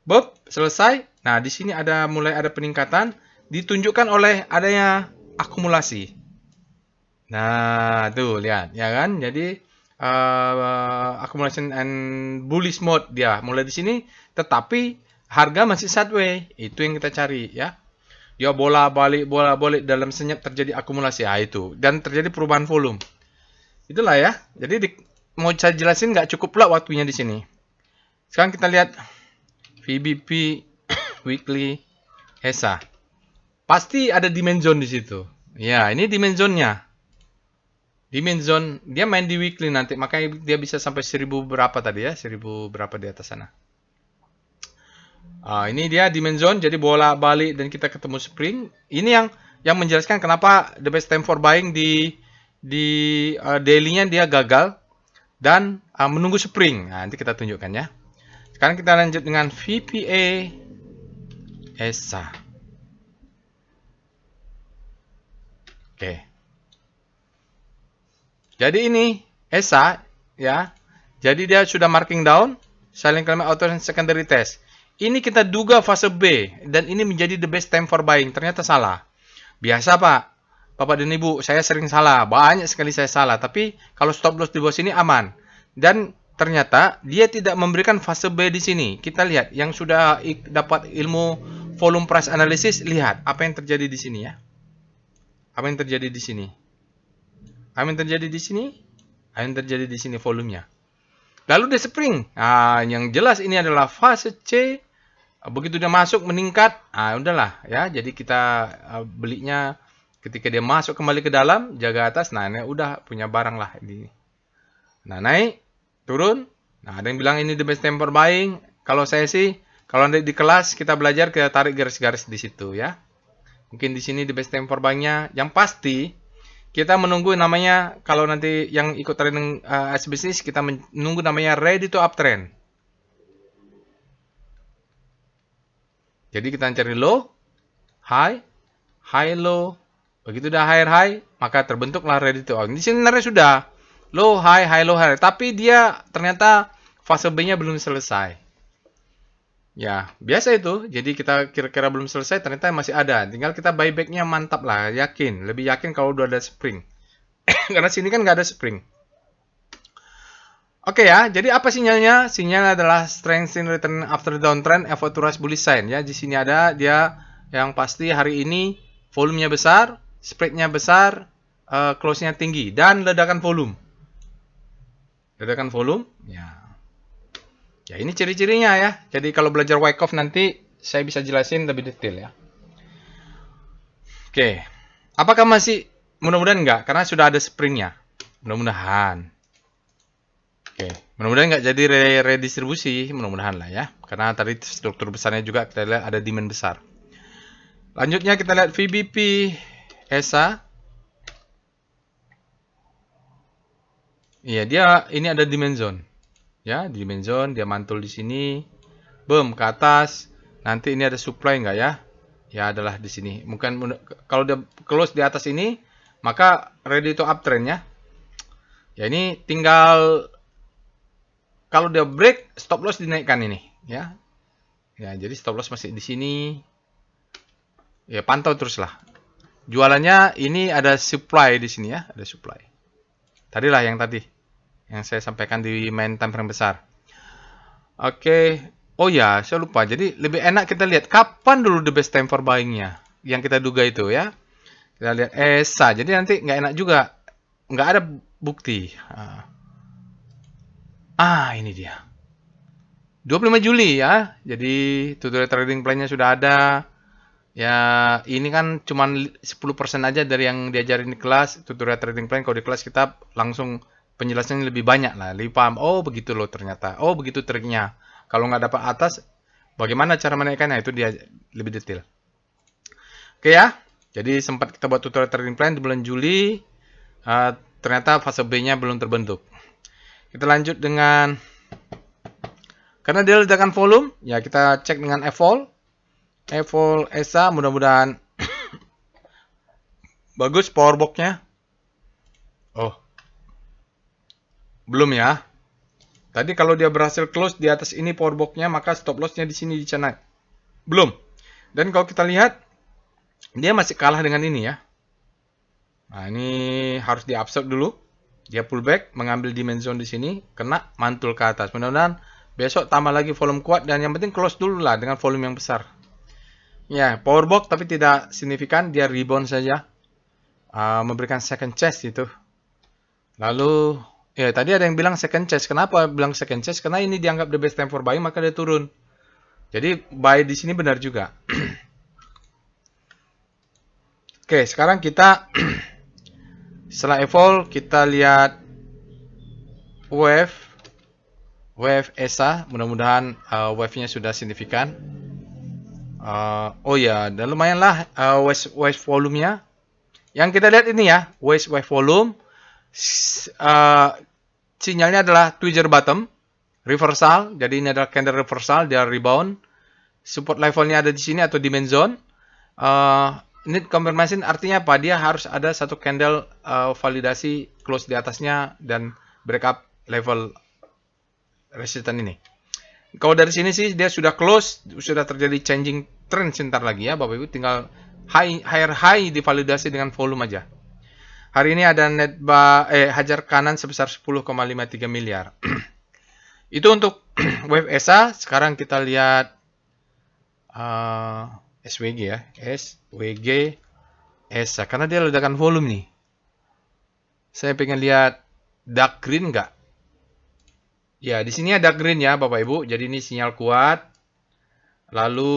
Bob, selesai. Nah, di sini mulai ada peningkatan ditunjukkan oleh adanya akumulasi. Nah, tuh lihat ya kan. Jadi accumulation and bullish mode dia mulai di sini, tetapi harga masih sideways. Itu yang kita cari ya. Dia bola balik dalam senyap terjadi akumulasi. Itu dan terjadi perubahan volume. Itulah ya. Jadi mau saya jelasin nggak cukup pula waktunya di sini. Sekarang kita lihat VBP weekly ESA. Pasti ada demand zone di situ. Ya, ini demand zone-nya. Demand zone, dia main di weekly nanti, makanya dia bisa sampai 1000 berapa tadi ya, 1000 berapa di atas sana. Ini dia demand zone, jadi bola balik dan kita ketemu spring. Ini yang menjelaskan kenapa the best time for buying di daily-nya dia gagal dan menunggu spring. Nah, nanti kita tunjukkan ya. Sekarang kita lanjut dengan VPA ESA. Oke. Jadi ini ESA ya. Jadi dia sudah marking down, silent climb auto and secondary test. Ini kita duga fase B dan ini menjadi the best time for buying. Ternyata salah. Biasa Pak, Bapak dan Ibu, saya sering salah. Banyak sekali saya salah. Tapi kalau stop loss di bawah sini aman. Dan ternyata dia tidak memberikan fase B di sini. Kita lihat yang sudah dapat ilmu volume price analysis, lihat apa yang terjadi di sini ya. Apa yang terjadi di sini? Apa yang terjadi di sini? Apa yang terjadi di sini volumenya. Lalu dia spring. Nah, yang jelas ini adalah fase C. Begitu dia masuk meningkat, udahlah ya. Jadi kita belinya ketika dia masuk kembali ke dalam, jaga atas. Nah, ini udah punya barang lah ini. Nah, naik, turun. Nah, ada yang bilang ini the best time for buying. Kalau saya sih, kalau nanti di kelas kita belajar, kita tarik garis-garis di situ ya. Mungkin di sini the best time for buying-nya. Yang pasti kita menunggu namanya, kalau nanti yang ikut trading as business, kita menunggu namanya ready to uptrend. Jadi kita cari low, high, high low. Begitu udah high, maka terbentuklah ready to uptrend. Di sini sebenarnya sudah low, high, low, high. Tapi dia ternyata fase B-nya belum selesai. Ya, biasa itu. Jadi kita kira-kira belum selesai, ternyata masih ada. Tinggal kita buyback-nya mantap lah, yakin. Lebih yakin kalau udah ada spring. Karena sini kan nggak ada spring. Oke ya, jadi apa sinyalnya? Sinyalnya adalah strengthen return after downtrend, effort to rise bullish sign ya. Di sini ada dia yang pasti hari ini volumenya besar, spreadnya besar, close-nya tinggi dan ledakan volume. Ledakan volume, ya. Ya ini ciri-cirinya ya. Jadi kalau belajar Wyckoff nanti saya bisa jelasin lebih detail ya. Oke, apakah masih? Mudah-mudahan enggak, karena sudah ada springnya. Mudah-mudahan. Oke, mudah-mudahan nggak jadi redistribusi, mudah-mudahan lah ya. Karena tadi struktur besarnya juga kita lihat ada demand besar. Lanjutnya kita lihat VBP ESA. Iya, dia ini ada demand zone. Ya, demand zone, dia mantul di sini. Boom, ke atas. Nanti ini ada supply nggak ya? Ya, adalah di sini. Mungkin kalau dia close di atas ini, maka ready to uptrend ya. Ya, ini tinggal kalau dia break, stop loss dinaikkan ini, ya. Ya, jadi stop loss masih di sini. Ya, pantau teruslah. Jualannya ini ada supply di sini ya, ada supply. Tadilah yang tadi yang saya sampaikan di main time frame besar. Oke. Oh ya, saya lupa. Jadi lebih enak kita lihat kapan dulu the best time for buying-nya. Yang kita duga itu ya. Kita lihat ESA. Jadi nanti nggak enak juga. Nggak ada bukti. Ini dia. 25 Juli ya. Jadi tutorial trading plan-nya sudah ada. Ya, ini kan cuma 10% aja dari yang diajarin di kelas, tutorial trading plan. Kalau di kelas kita langsung penjelasannya lebih banyak lah. Lebih paham, oh begitu loh ternyata. Oh begitu triknya. Kalau nggak dapat atas, bagaimana cara menaikkannya? Itu dia lebih detail. Oke ya, jadi sempat kita buat tutorial trading plan di bulan Juli. Ternyata fase B-nya belum terbentuk. Kita lanjut dengan, karena dia ledakan volume, ya kita cek dengan evol. Evol ESA, mudah-mudahan bagus powerbox-nya. Oh, belum ya. Tadi kalau dia berhasil close di atas ini powerbox-nya, maka stop loss-nya di sini di sana. Belum. Dan kalau kita lihat, dia masih kalah dengan ini ya. Nah, ini harus di-absorb dulu. Dia pullback, mengambil demand zone di sini, kena mantul ke atas. Mudah-mudahan besok tambah lagi volume kuat, dan yang penting close dulu lah dengan volume yang besar. Ya, powerbox tapi tidak signifikan, dia rebound saja. Memberikan second chance itu. Lalu, ya tadi ada yang bilang second chance. Kenapa bilang second chance? Karena ini dianggap the best time for buying, maka dia turun. Jadi buy di sini benar juga. Oke, sekarang kita setelah evol kita lihat wave ESA. Mudah-mudahan wave-nya sudah signifikan. Oh ya, dan lumayan lah wave volume-nya. Yang kita lihat ini ya, wave volume. Sinyalnya adalah tweezer bottom, reversal. Jadi ini adalah candle reversal, dia rebound. Support levelnya ada di sini atau demand zone. Need confirmation artinya apa? Dia harus ada satu candle validasi close di atasnya dan breakup level resistance ini. Kalau dari sini sih dia sudah close, sudah terjadi changing trend sebentar lagi ya Bapak Ibu, tinggal higher high divalidasi dengan volume aja. Hari ini ada net hajar kanan sebesar 10,53 miliar. Itu untuk wave ESA. Sekarang kita lihat SWG ya, SWG ESA karena dia ledakan volume nih. Saya pengen lihat dark green nggak? Ya, di sini ada green ya, Bapak Ibu. Jadi ini sinyal kuat. Lalu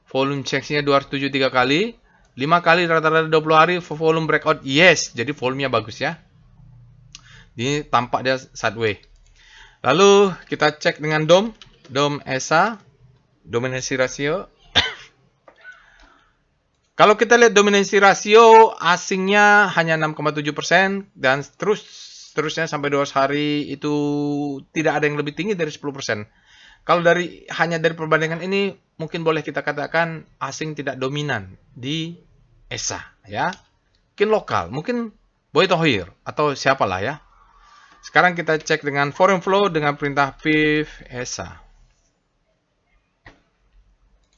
volume change-nya 273 kali. 5 kali rata-rata 20 hari volume breakout. Yes, jadi volumenya bagus ya. Ini tampak dia sideways. Lalu kita cek dengan DOM ESA, dominansi rasio. Kalau kita lihat dominansi rasio asingnya hanya 6,7% dan terusnya sampai 2 hari itu tidak ada yang lebih tinggi dari 10%. Kalau hanya dari perbandingan ini mungkin boleh kita katakan asing tidak dominan di ESA ya. Mungkin lokal, mungkin Boy Tohir atau siapalah ya. Sekarang kita cek dengan foreign flow dengan perintah PIV ESA.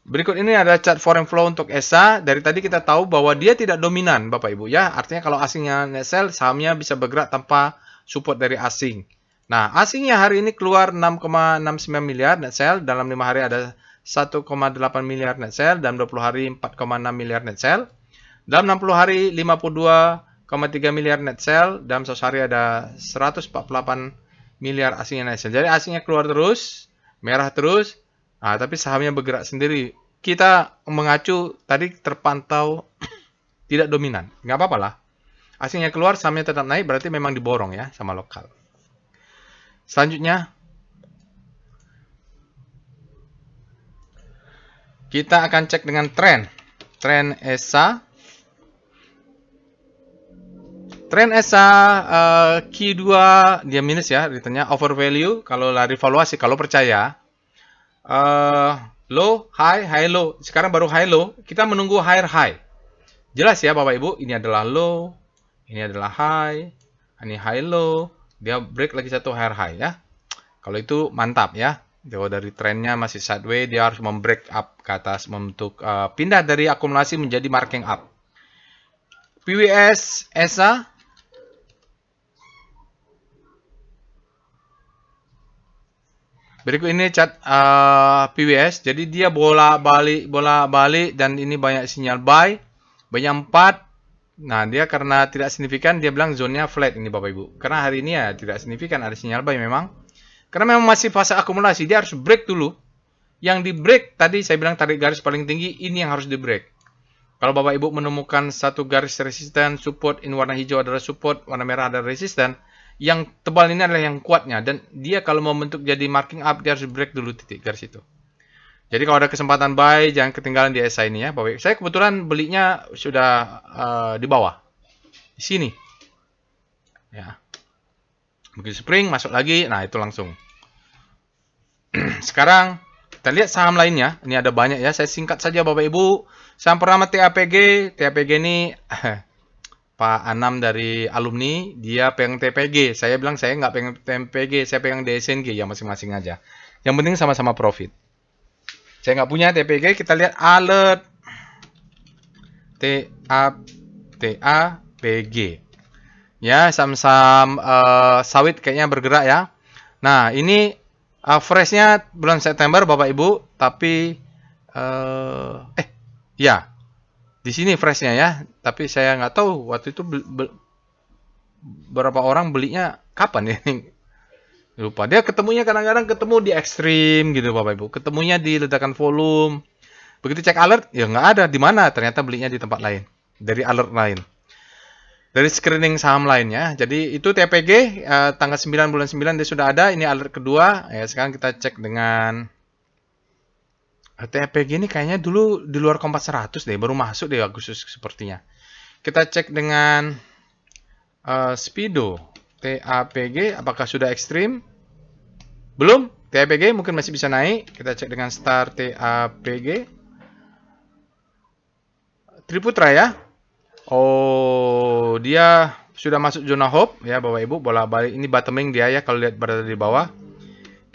Berikut ini ada chart foreign flow untuk ESA. Dari tadi kita tahu bahwa dia tidak dominan, Bapak Ibu ya. Artinya kalau asingnya net sell, sahamnya bisa bergerak tanpa support dari asing. Nah, asingnya hari ini keluar 6,69 miliar net sell. Dalam 5 hari ada 1,8 miliar net sell. Dalam 20 hari 4,6 miliar net sell. Dalam 60 hari 52,3 miliar net sell. Dalam 100 hari ada 148 miliar asingnya net sell. Jadi asingnya keluar terus, merah terus. Nah, tapi sahamnya bergerak sendiri. Kita mengacu tadi terpantau tidak dominan. Nggak apa-apa lah. Asingnya keluar, sahamnya tetap naik, berarti memang diborong ya sama lokal. Selanjutnya, kita akan cek dengan tren. Tren ESA. Tren ESA Q2 dia minus ya, returnnya over value. Kalau lari valuasi, kalau percaya. Low, high, low. Sekarang baru high, low. Kita menunggu higher high. Jelas ya Bapak Ibu, ini adalah low, ini adalah high, ini high low. Dia break lagi satu higher high ya. Kalau itu mantap ya. Kalau dari trennya masih sideways, dia harus membreak up ke atas untuk pindah dari akumulasi menjadi marking up. PWS ESA. Berikut ini chart PWS. Jadi dia bola-balik dan ini banyak sinyal buy. Banyak 4. Nah, dia karena tidak signifikan dia bilang zonnya flat ini Bapak Ibu. Karena hari ini ya tidak signifikan ada sinyal buy memang. Karena memang masih fase akumulasi, dia harus break dulu. Yang di break tadi saya bilang tarik garis paling tinggi, ini yang harus di break. Kalau Bapak Ibu menemukan satu garis resisten, support in warna hijau adalah support, warna merah adalah resisten. Yang tebal ini adalah yang kuatnya, dan dia kalau mau bentuk jadi marking up, dia harus break dulu titik garis itu. Jadi kalau ada kesempatan buy, jangan ketinggalan di ESA ini ya. Bapak. Saya kebetulan belinya sudah di bawah, di sini. Ya. Begitu spring, masuk lagi, nah itu langsung. Sekarang kita lihat saham lainnya. Ini ada banyak ya, saya singkat saja Bapak Ibu. Saham pertama TAPG. TAPG ini Pak Anam dari alumni, dia pegang TPG. Saya bilang saya nggak pegang TPG, saya pegang DSNG ya masing-masing aja. Yang penting sama-sama profit. Saya nggak punya TPG, kita lihat alert TAPG. Ya, saham-saham sawit kayaknya bergerak ya. Nah, ini freshnya bulan September Bapak Ibu, tapi ya. Di sini freshnya ya, tapi saya nggak tahu waktu itu berapa orang belinya kapan ya. Lupa. Dia ketemunya kadang-kadang ketemu di ekstrim gitu Bapak Ibu. Ketemunya di ledakan volume. Begitu cek alert, ya nggak ada. Di mana? Ternyata belinya di tempat lain. Dari alert lain. Dari screening saham lainnya. Jadi itu TPG tanggal 9 bulan 9 dia sudah ada. Ini alert kedua. Ya, sekarang kita cek dengan TPG ini kayaknya dulu di luar Kompas 100 deh, baru masuk deh Agustus sepertinya. Kita cek dengan Speedo TAPG, apakah sudah ekstrim? Belum. TAPG mungkin masih bisa naik. Kita cek dengan Star TAPG. Triputra ya. Oh, dia sudah masuk zona hope ya Bapak Ibu. Bola balik ini bottoming dia ya kalau lihat berada di bawah.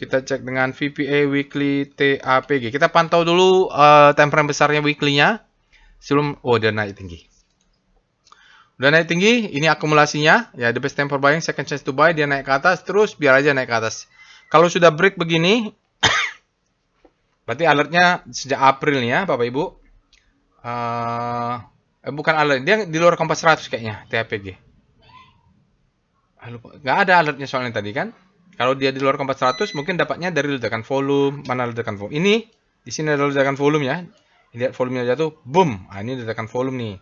Kita cek dengan VPA weekly TAPG. Kita pantau dulu time frame besarnya weekly-nya. Sebelum, dia naik tinggi. Udah naik tinggi, ini akumulasinya. Ya, the best time for buying, second chance to buy. Dia naik ke atas, terus biar aja naik ke atas. Kalau sudah break begini, berarti alertnya sejak April nih ya Bapak Ibu. Bukan alert, dia di luar kompas 100 kayaknya, TAPG. Lupa. Nggak ada alertnya soalnya tadi kan. Kalau dia di luar kompas 100 mungkin dapatnya dari ledakan volume. Mana ledakan volume? Ini di sini ada ledakan volume ya. Lihat volumenya jatuh, boom. Ah, ini ledakan volume nih.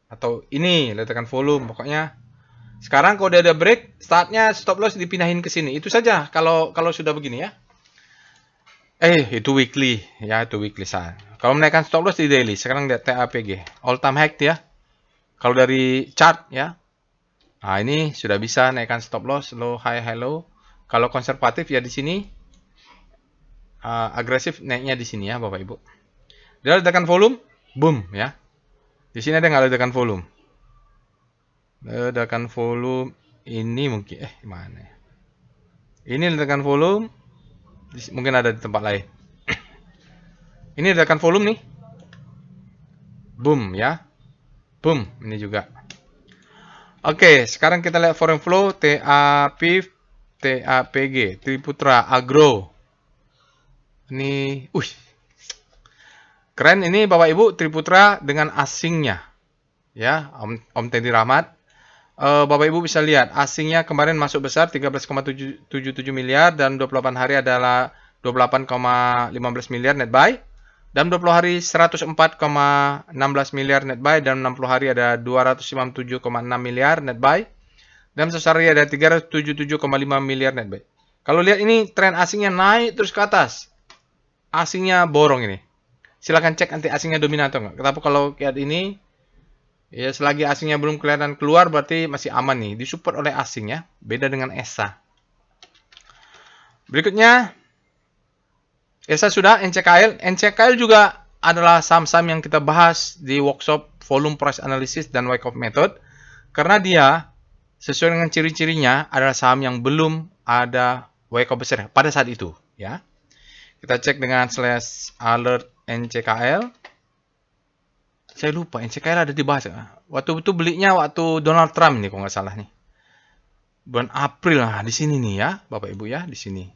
Atau ini ledakan volume. Pokoknya sekarang kalau dia ada break, startnya stop loss dipindahin ke sini. Itu saja kalau sudah begini ya. Itu weekly ya, itu weekly saat. Kalau menaikkan stop loss di daily, sekarang lihat TAPG, all time high ya. Kalau dari chart ya, nah ini sudah bisa naikkan stop loss, low, high, high, low. Kalau konservatif ya di sini, agresif naiknya di sini ya, Bapak Ibu. Dia ledakan volume, boom ya. Di sini ada nggak ledakan volume? Ledakan volume ini mungkin, mana ya? Ini ledakan volume, mungkin ada di tempat lain. Ini ledakan volume nih, boom ya, boom. Ini juga. Oke, sekarang kita lihat foreign flow TAPIF, TAPG, Triputra Agro. Ini, keren ini Bapak Ibu, Triputra dengan asingnya. Ya, Om Teddy Rahmat. Bapak Ibu bisa lihat, asingnya kemarin masuk besar 13,77 miliar dan 28 hari adalah 28,15 miliar net buy. Dalam 20 hari 104,16 miliar net buy, dan 60 hari ada 257,6 miliar net buy. Dalam 100 hari ada 377,5 miliar net buy. Kalau lihat ini tren asingnya naik terus ke atas. Asingnya borong ini. Silahkan cek nanti asingnya dominan atau enggak. Tapi kalau lihat ini, ya selagi asingnya belum kelihatan keluar berarti masih aman nih. Disupport oleh asing ya. Beda dengan ESA. Berikutnya, ESA sudah, NCKL. NCKL juga adalah saham-saham yang kita bahas di workshop volume price analysis dan Wyckoff method. Karena dia sesuai dengan ciri-cirinya adalah saham yang belum ada Wyckoff besar pada saat itu. Ya, kita cek dengan slash alert NCKL. Saya lupa NCKL ada dibahas. Waktu itu belinya waktu Donald Trump nih, kalau nggak salah nih. Bulan April lah di sini nih ya, Bapak Ibu ya, di sini.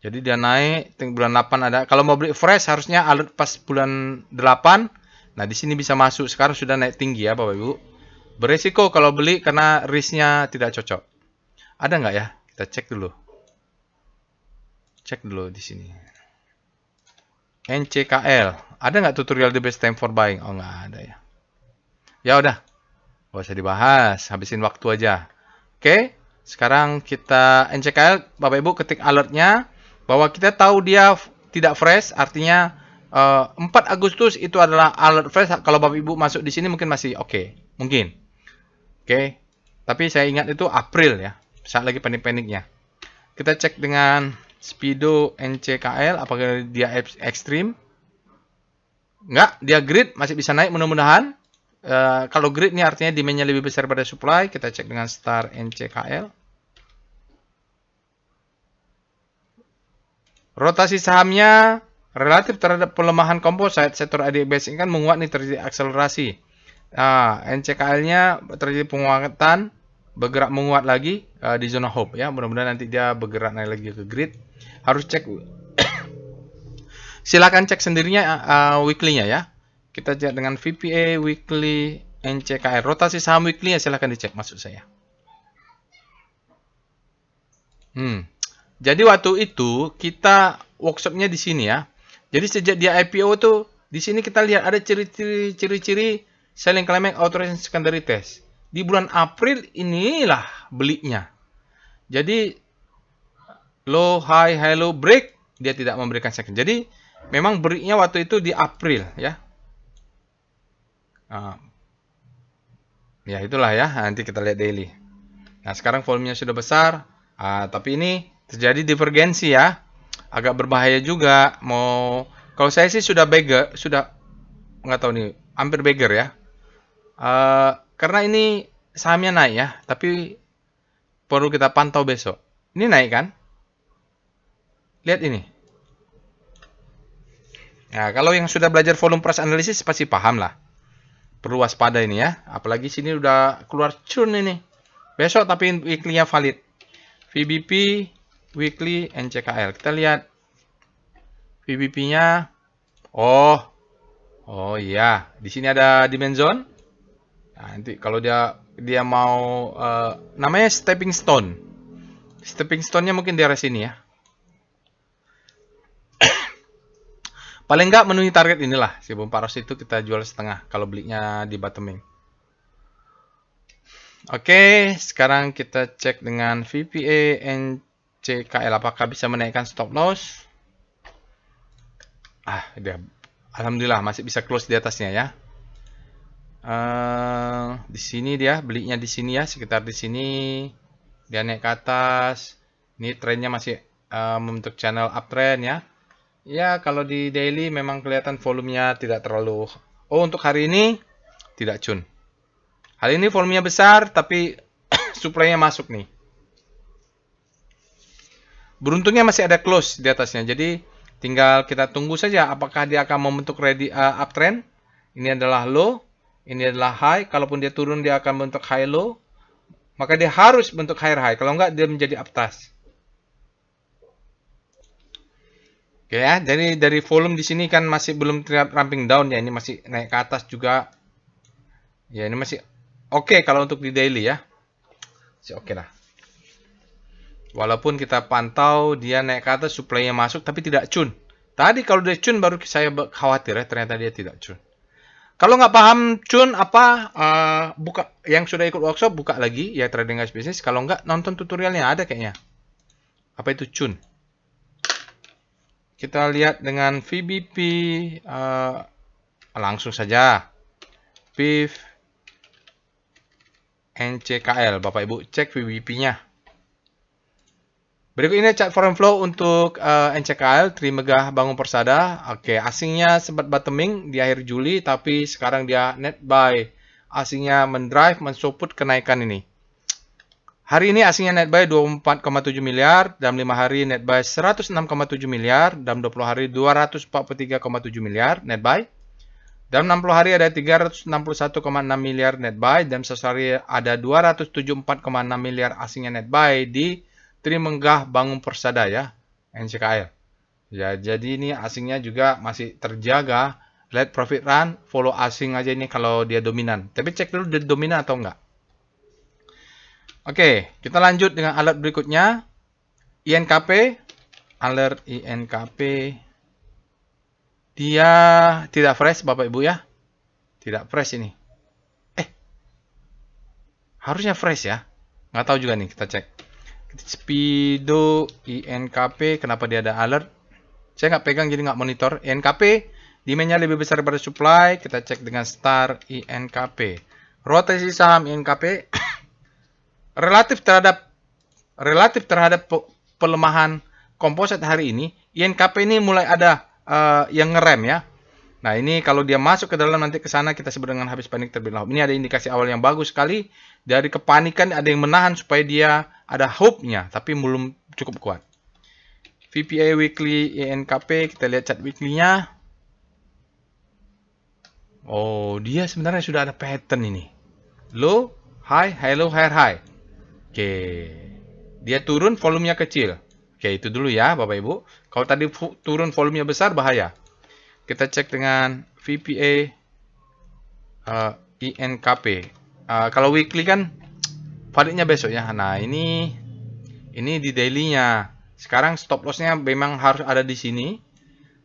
Jadi dia naik, bulan 8 ada. Kalau mau beli fresh harusnya alert pas bulan 8. Nah, di sini bisa masuk. Sekarang sudah naik tinggi ya, Bapak Ibu. Beresiko kalau beli karena risknya tidak cocok. Ada nggak ya? Kita cek dulu. Cek dulu di sini. NCKL. Ada nggak tutorial the best time for buying? Oh, nggak ada ya. Ya udah. Nggak usah dibahas. Habisin waktu aja. Oke. Sekarang kita NCKL. Bapak Ibu ketik alertnya. Bahwa kita tahu dia tidak fresh. Artinya 4 Agustus itu adalah alert fresh. Kalau Bapak Ibu masuk di sini mungkin masih oke. Mungkin. Oke. Tapi saya ingat itu April ya. Saat lagi panik-paniknya. Kita cek dengan Speedo NCKL. Apakah dia ekstrim? Enggak. Dia grid. Masih bisa naik mudah-mudahan. Kalau grid ini artinya demand-nya lebih besar pada supply. Kita cek dengan Star NCKL. Rotasi sahamnya relatif terhadap pelemahan komposit sektor ADBS ini kan menguat nih, terjadi akselerasi. Nah, NCKL-nya terjadi penguatan, bergerak menguat lagi di zona hope ya. Mudah-mudahan nanti dia bergerak naik lagi ke grid. Harus cek. Silakan cek sendirinya weekly-nya ya. Kita cek dengan VPA weekly NCKL. Rotasi saham weekly-nya silakan dicek maksud saya. Jadi waktu itu kita workshopnya di sini ya. Jadi sejak dia IPO tuh di sini kita lihat ada ciri-ciri selling climax authorization secondary test. Di bulan April inilah belinya. Jadi low, high, low, break dia tidak memberikan second. Jadi memang breaknya waktu itu di April ya. Ya itulah ya. Nanti kita lihat daily. Nah sekarang volumenya sudah besar. Tapi ini terjadi divergensi ya, agak berbahaya juga. Kalau saya sih sudah beggar, sudah nggak tahu nih, hampir beggar ya. Karena ini sahamnya naik ya, tapi perlu kita pantau besok. Ini naik kan? Lihat ini. Nah, kalau yang sudah belajar volume price analysis pasti paham lah. Perlu waspada ini ya. Apalagi sini udah keluar churn ini. Besok tapi weekly-nya valid. VBP weekly NCKL. Kita lihat VBP-nya. Oh, Oh iya, di sini ada demand zone. Nah, nanti kalau dia mau namanya stepping stone. Stepping stone-nya mungkin di area sini ya. Paling nggak memenuhi target inilah. 1400 itu kita jual setengah kalau belinya di bottoming. Oke, sekarang kita cek dengan VPA NCKL apakah bisa menaikkan stop loss. Dia alhamdulillah masih bisa close di atasnya ya. Di sini dia belinya di sini ya, sekitar di sini dia naik ke atas. Ini trennya masih membentuk channel uptrend ya. Ya, kalau di daily memang kelihatan volumenya tidak terlalu. Oh, untuk hari ini tidak cun. Hari ini volumenya besar tapi supply-nya masuk nih. Beruntungnya masih ada close di atasnya. Jadi tinggal kita tunggu saja apakah dia akan membentuk ready uptrend. Ini adalah low, ini adalah high. Kalaupun dia turun dia akan membentuk high low. Maka dia harus bentuk higher high. Kalau enggak dia menjadi uptrend. Oke ya, jadi dari volume di sini kan masih belum terlihat ramping down ya. Ini masih naik ke atas juga. Ya, ini masih oke kalau untuk di daily ya. Masih oke lah. Walaupun kita pantau dia naik ke atas, supply-nya masuk tapi tidak cun. Tadi kalau dia cun baru saya khawatir ya, ternyata dia tidak cun. Kalau nggak paham cun apa, buka yang sudah ikut workshop buka lagi ya Trading Guys Business. Kalau nggak nonton tutorialnya ada kayaknya. Apa itu cun? Kita lihat dengan VBP langsung saja. PIF NCKL, Bapak Ibu cek VBP-nya. Berikut ini chart foreign flow untuk NCKL, Trimegah Bangun Persada. Oke, asingnya sempat bottoming di akhir Juli, tapi sekarang dia net buy. Asingnya mendrive, mensupport kenaikan ini. Hari ini asingnya net buy 24,7 miliar, dalam 5 hari net buy 106,7 miliar, dalam 20 hari 243,7 miliar net buy. Dalam 60 hari ada 361,6 miliar net buy, dalam 100 hari ada 274,6 miliar asingnya net buy di Trimegah Bangun Persada ya, NCKL. Ya, jadi ini asingnya juga masih terjaga. Let profit run, follow asing aja ini kalau dia dominan. Tapi cek dulu dia dominan atau enggak. Oke, kita lanjut dengan alert berikutnya. INKP, alert INKP. Dia tidak fresh Bapak Ibu ya. Tidak fresh ini. Harusnya fresh ya. Nggak tahu juga nih, kita cek. Speedo INKP, kenapa dia ada alert? Saya nggak pegang jadi nggak monitor. INKP, demand-nya lebih besar daripada supply. Kita cek dengan star INKP. Rotasi saham INKP relatif terhadap pelemahan komposit hari ini, INKP ini mulai ada yang ngerem ya. Nah, ini kalau dia masuk ke dalam nanti ke sana kita sebut dengan habis panik terlebih dahulu. Ini ada indikasi awal yang bagus sekali. Dari kepanikan ada yang menahan supaya dia ada hope-nya, tapi belum cukup kuat. VPA weekly INKP, kita lihat chart weekly-nya. Oh, dia sebenarnya sudah ada pattern ini. Low, high, high low, higher high. Oke. Dia turun volumenya kecil. Oke, itu dulu ya Bapak Ibu. Kalau tadi turun volumenya besar bahaya. Kita cek dengan VPA INKP. Kalau weekly kan validnya besok ya. Nah, ini di daily-nya. Sekarang stop loss-nya memang harus ada di sini.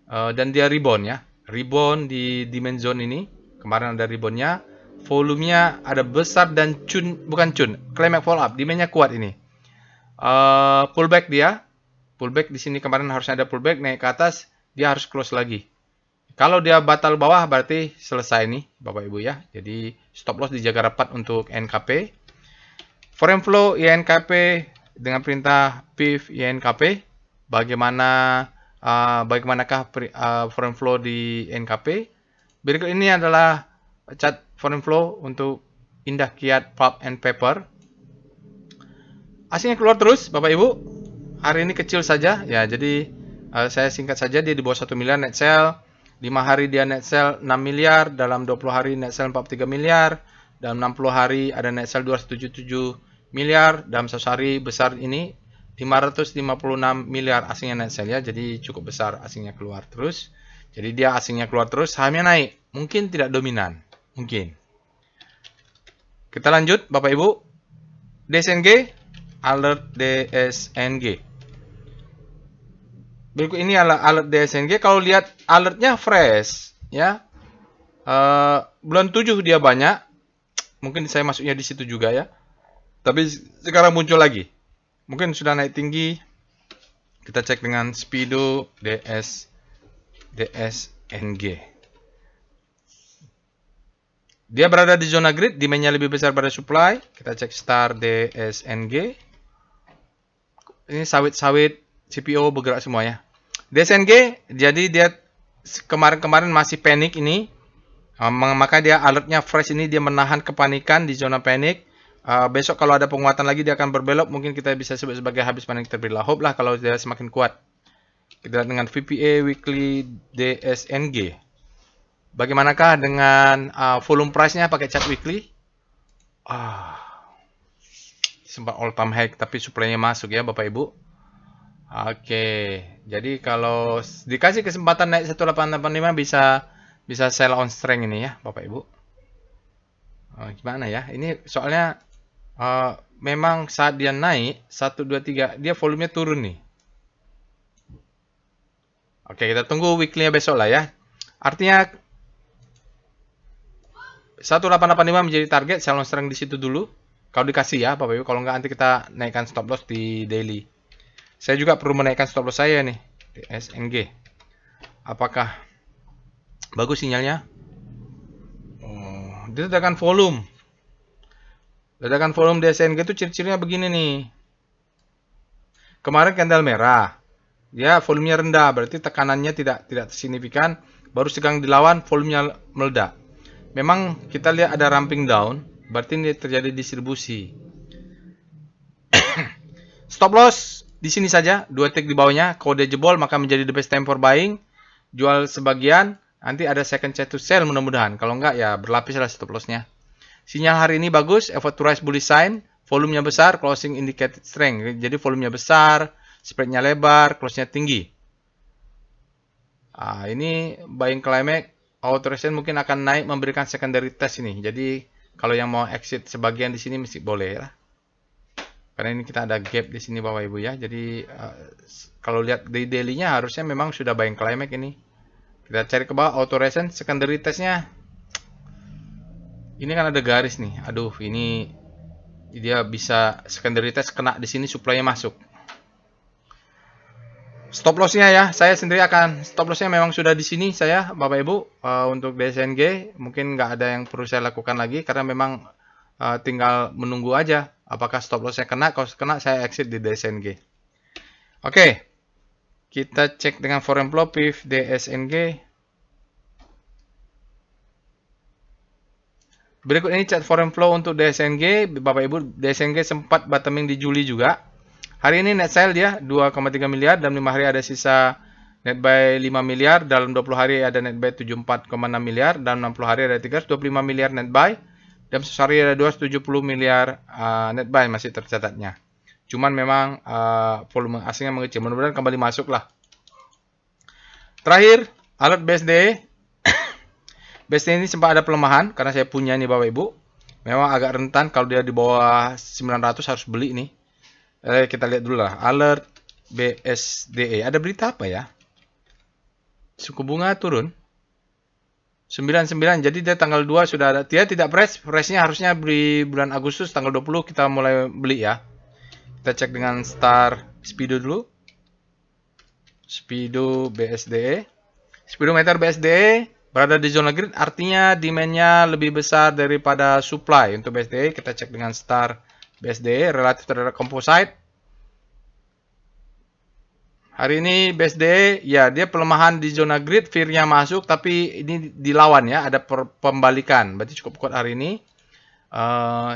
Dan dia rebound ya. Rebound di demand zone ini. Kemarin ada rebound-nya. Volumenya ada besar dan bukan climax follow up. Demand-nya kuat ini. Pullback dia. Pullback di sini kemarin harusnya ada pullback naik ke atas. Dia harus close lagi. Kalau dia batal bawah berarti selesai nih Bapak Ibu ya. Jadi stop loss dijaga rapat untuk NKP. Foreign flow INKP dengan perintah PIF INKP. Bagaimanakah foreign flow di NKP? Berikut ini adalah chart foreign flow untuk Indah Kiat Pulp and Paper. Asingnya keluar terus Bapak Ibu. Hari ini kecil saja ya. Jadi saya singkat saja dia di bawah 1 miliar net sell. 5 hari dia net sell 6 miliar, dalam 20 hari net sell 43 miliar, dalam 60 hari ada net sell 277 miliar, dalam 1 hari besar ini 556 miliar asingnya net sell ya, jadi cukup besar asingnya keluar terus. Jadi dia asingnya keluar terus, sahamnya naik. Mungkin tidak dominan. Mungkin. Kita lanjut, Bapak Ibu. DSNG, alert DSNG. Berikut ini alert DSNG. Kalau lihat alertnya fresh, ya. Bulan 7 dia banyak. Mungkin saya masuknya di situ juga ya. Tapi sekarang muncul lagi. Mungkin sudah naik tinggi. Kita cek dengan Speedo DSNG. Dia berada di zona grid, demand-nya lebih besar pada supply. Kita cek star DSNG. Ini sawit-sawit CPO bergerak semuanya. DSNG, jadi dia kemarin-kemarin masih panik ini. Maka dia alertnya fresh ini, dia menahan kepanikan di zona panik. Besok kalau ada penguatan lagi dia akan berbelok. Mungkin kita bisa sebut sebagai habis panik terbelah. Hope lah kalau dia semakin kuat. Kita lihat dengan VPA Weekly DSNG. Bagaimanakah dengan volume price-nya pakai chart weekly? Sempat all time high tapi supply-nya masuk ya Bapak Ibu. Oke, jadi kalau dikasih kesempatan naik 1885 bisa sell on strength ini ya Bapak Ibu. Gimana ya? Ini soalnya memang saat dia naik 1 2 3 dia volumenya turun nih. Oke, kita tunggu weekly-nya besok lah ya. Artinya 1885 menjadi target, sell on strength di situ dulu. Kalau dikasih ya Bapak Ibu, kalau nggak nanti kita naikkan stop loss di daily. Saya juga perlu menaikkan stop loss saya nih di SNG. Apakah bagus sinyalnya? Dia ledakan volume. Ledakan volume di SNG itu ciri-cirinya begini nih. Kemarin candle merah. Dia volumenya rendah, berarti tekanannya tidak signifikan. Baru segang dilawan, volumenya meledak. Memang kita lihat ada ramping down, berarti ini terjadi distribusi. Stop loss di sini saja, 2 tick di bawahnya. Kalau dia jebol maka menjadi the best time for buying. Jual sebagian, nanti ada second chance to sell mudah-mudahan. Kalau enggak ya berlapis lah stop lossnya. Sinyal hari ini bagus, effort to rise bullish sign, volumenya besar, closing indicated strength. Jadi volumenya besar, spreadnya lebar, close-nya tinggi. Ini buying climax. Authorization mungkin akan naik memberikan secondary test ini. Jadi kalau yang mau exit sebagian di sini mesti boleh ya. Karena ini kita ada gap di sini Bapak Ibu ya. Jadi kalau lihat di daily-nya harusnya memang sudah buying climax ini. Kita cari ke bawah authorization secondary testnya. Ini kan ada garis nih. Aduh, ini dia bisa secondary test kena di sini, supply-nya masuk. Stop loss-nya ya, saya sendiri akan stop loss-nya memang sudah di sini saya Bapak Ibu untuk DSNG mungkin nggak ada yang perlu saya lakukan lagi karena memang tinggal menunggu aja apakah stop loss-nya kena. Kalau kena saya exit di DSNG. Oke, kita cek dengan foreign flow PIF DSNG. Berikut ini chart foreign flow untuk DSNG Bapak Ibu. DSNG sempat bottoming di Juli juga. Hari ini net sale dia 2,3 miliar, dalam 5 hari ada sisa net buy 5 miliar, dalam 20 hari ada net buy 74,6 miliar, dalam 60 hari ada 325 miliar net buy, dalam 1 hari ada 270 miliar net buy masih tercatatnya. Cuman memang volume asingnya mengecil, mudah-mudahan kembali masuk lah. Terakhir, alert BSD. BSD ini sempat ada pelemahan, karena saya punya nih Bapak Ibu. Memang agak rentan, kalau dia di bawah 900 harus beli nih. Kita lihat dulu lah, alert BSDE. Ada berita apa ya? Suku bunga turun 99, jadi dia tanggal 2 sudah ada. Dia tidak fresh-nya harusnya di bulan Agustus tanggal 20 kita mulai beli ya. Kita cek dengan star Speedo dulu. Speedo BSDE. Speedometer BSDE berada di zona grid, artinya demand-nya lebih besar daripada supply. Untuk BSDE kita cek dengan star BSDE relatif terhadap composite. Hari ini BSDE ya dia pelemahan di zona grid, fear-nya masuk tapi ini dilawan ya, ada pembalikan. Berarti cukup kuat hari ini.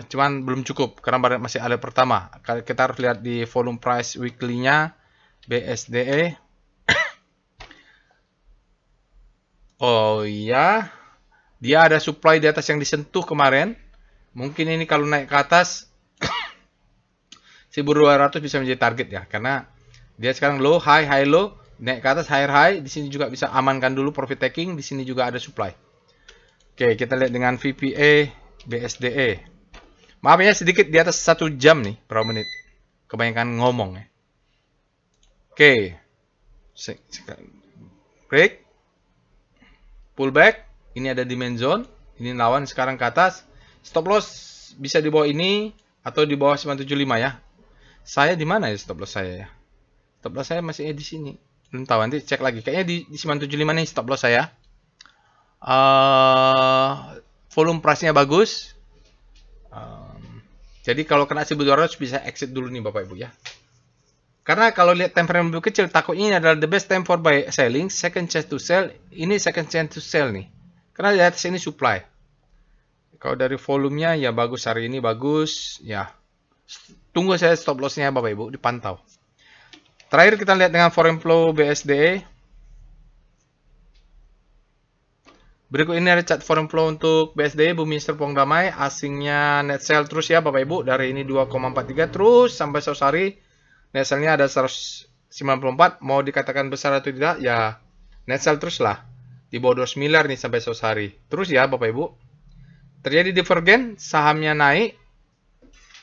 Cuman belum cukup karena masih ada pertama. Kita harus lihat di volume price weekly-nya BSDE. Oh iya, dia ada supply di atas yang disentuh kemarin. Mungkin ini kalau naik ke atas 1200 bisa menjadi target ya, karena dia sekarang low, high, high, low. naik ke atas higher high, di sini juga bisa amankan dulu profit taking, di sini juga ada supply. Oke, kita lihat dengan VPA BSDE. Maaf ya, sedikit di atas 1 jam nih per menit. Kebanyakan ngomong ya. Oke. Break. Pullback. Ini ada demand zone. Ini lawan sekarang ke atas. Stop loss bisa di bawah ini atau di bawah 975 ya. Saya di mana ya stop loss saya ya? Stop loss saya masih di sini. Belum tahu, nanti cek lagi. Kayaknya di 975 nih stop loss saya. Volume price-nya bagus. Jadi kalau kena 1200 bisa exit dulu nih Bapak Ibu ya. Karena kalau lihat time frame lebih kecil, takutnya ini adalah the best time for buy selling, second chance to sell. Ini second chance to sell nih. Karena di atas ini supply. Kalau dari volumenya ya bagus, hari ini bagus. Ya, tunggu saya stop loss-nya Bapak Ibu, dipantau. Terakhir kita lihat dengan foreign flow BSDE. Berikut ini ada chart foreign flow untuk BSDE, Bumi Serpong Damai. Asingnya net sell terus ya Bapak Ibu. Dari ini 2,43 terus sampai sore hari. Net sell-nya ada 194. Mau dikatakan besar atau tidak, ya net sell terus lah. Di bawah 200 miliar nih sampai sore hari. Terus ya Bapak Ibu. Terjadi divergen, sahamnya naik.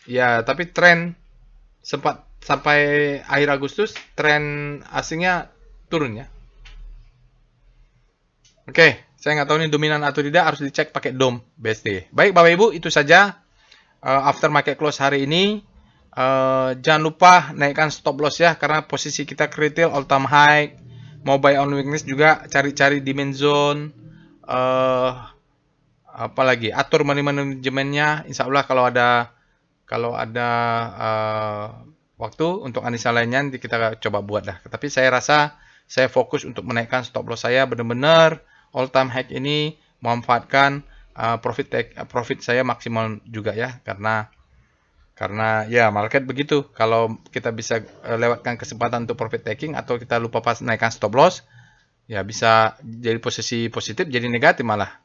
Ya, tapi tren sempat sampai akhir Agustus, tren asingnya turun ya. Oke, saya nggak tahu ini dominan atau tidak, harus dicek pakai DOM BSD. Baik Bapak Ibu, itu saja after market close hari ini. Jangan lupa naikkan stop loss ya, karena posisi kita retail all time high. Mau buy on weakness juga cari-cari demand zone. Apalagi atur money manajemennya. Insya Allah kalau ada waktu untuk analisa lainnya nanti kita coba buat dah. Tapi saya rasa saya fokus untuk menaikkan stop loss saya benar-benar all time high ini, memanfaatkan profit saya maksimal juga ya, karena ya market begitu. Kalau kita bisa lewatkan kesempatan untuk profit taking atau kita lupa pas naikkan stop loss, ya bisa jadi posisi positif jadi negatif malah.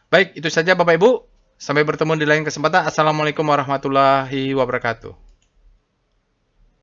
Baik, itu saja Bapak Ibu. Sampai bertemu di lain kesempatan. Assalamualaikum warahmatullahi wabarakatuh.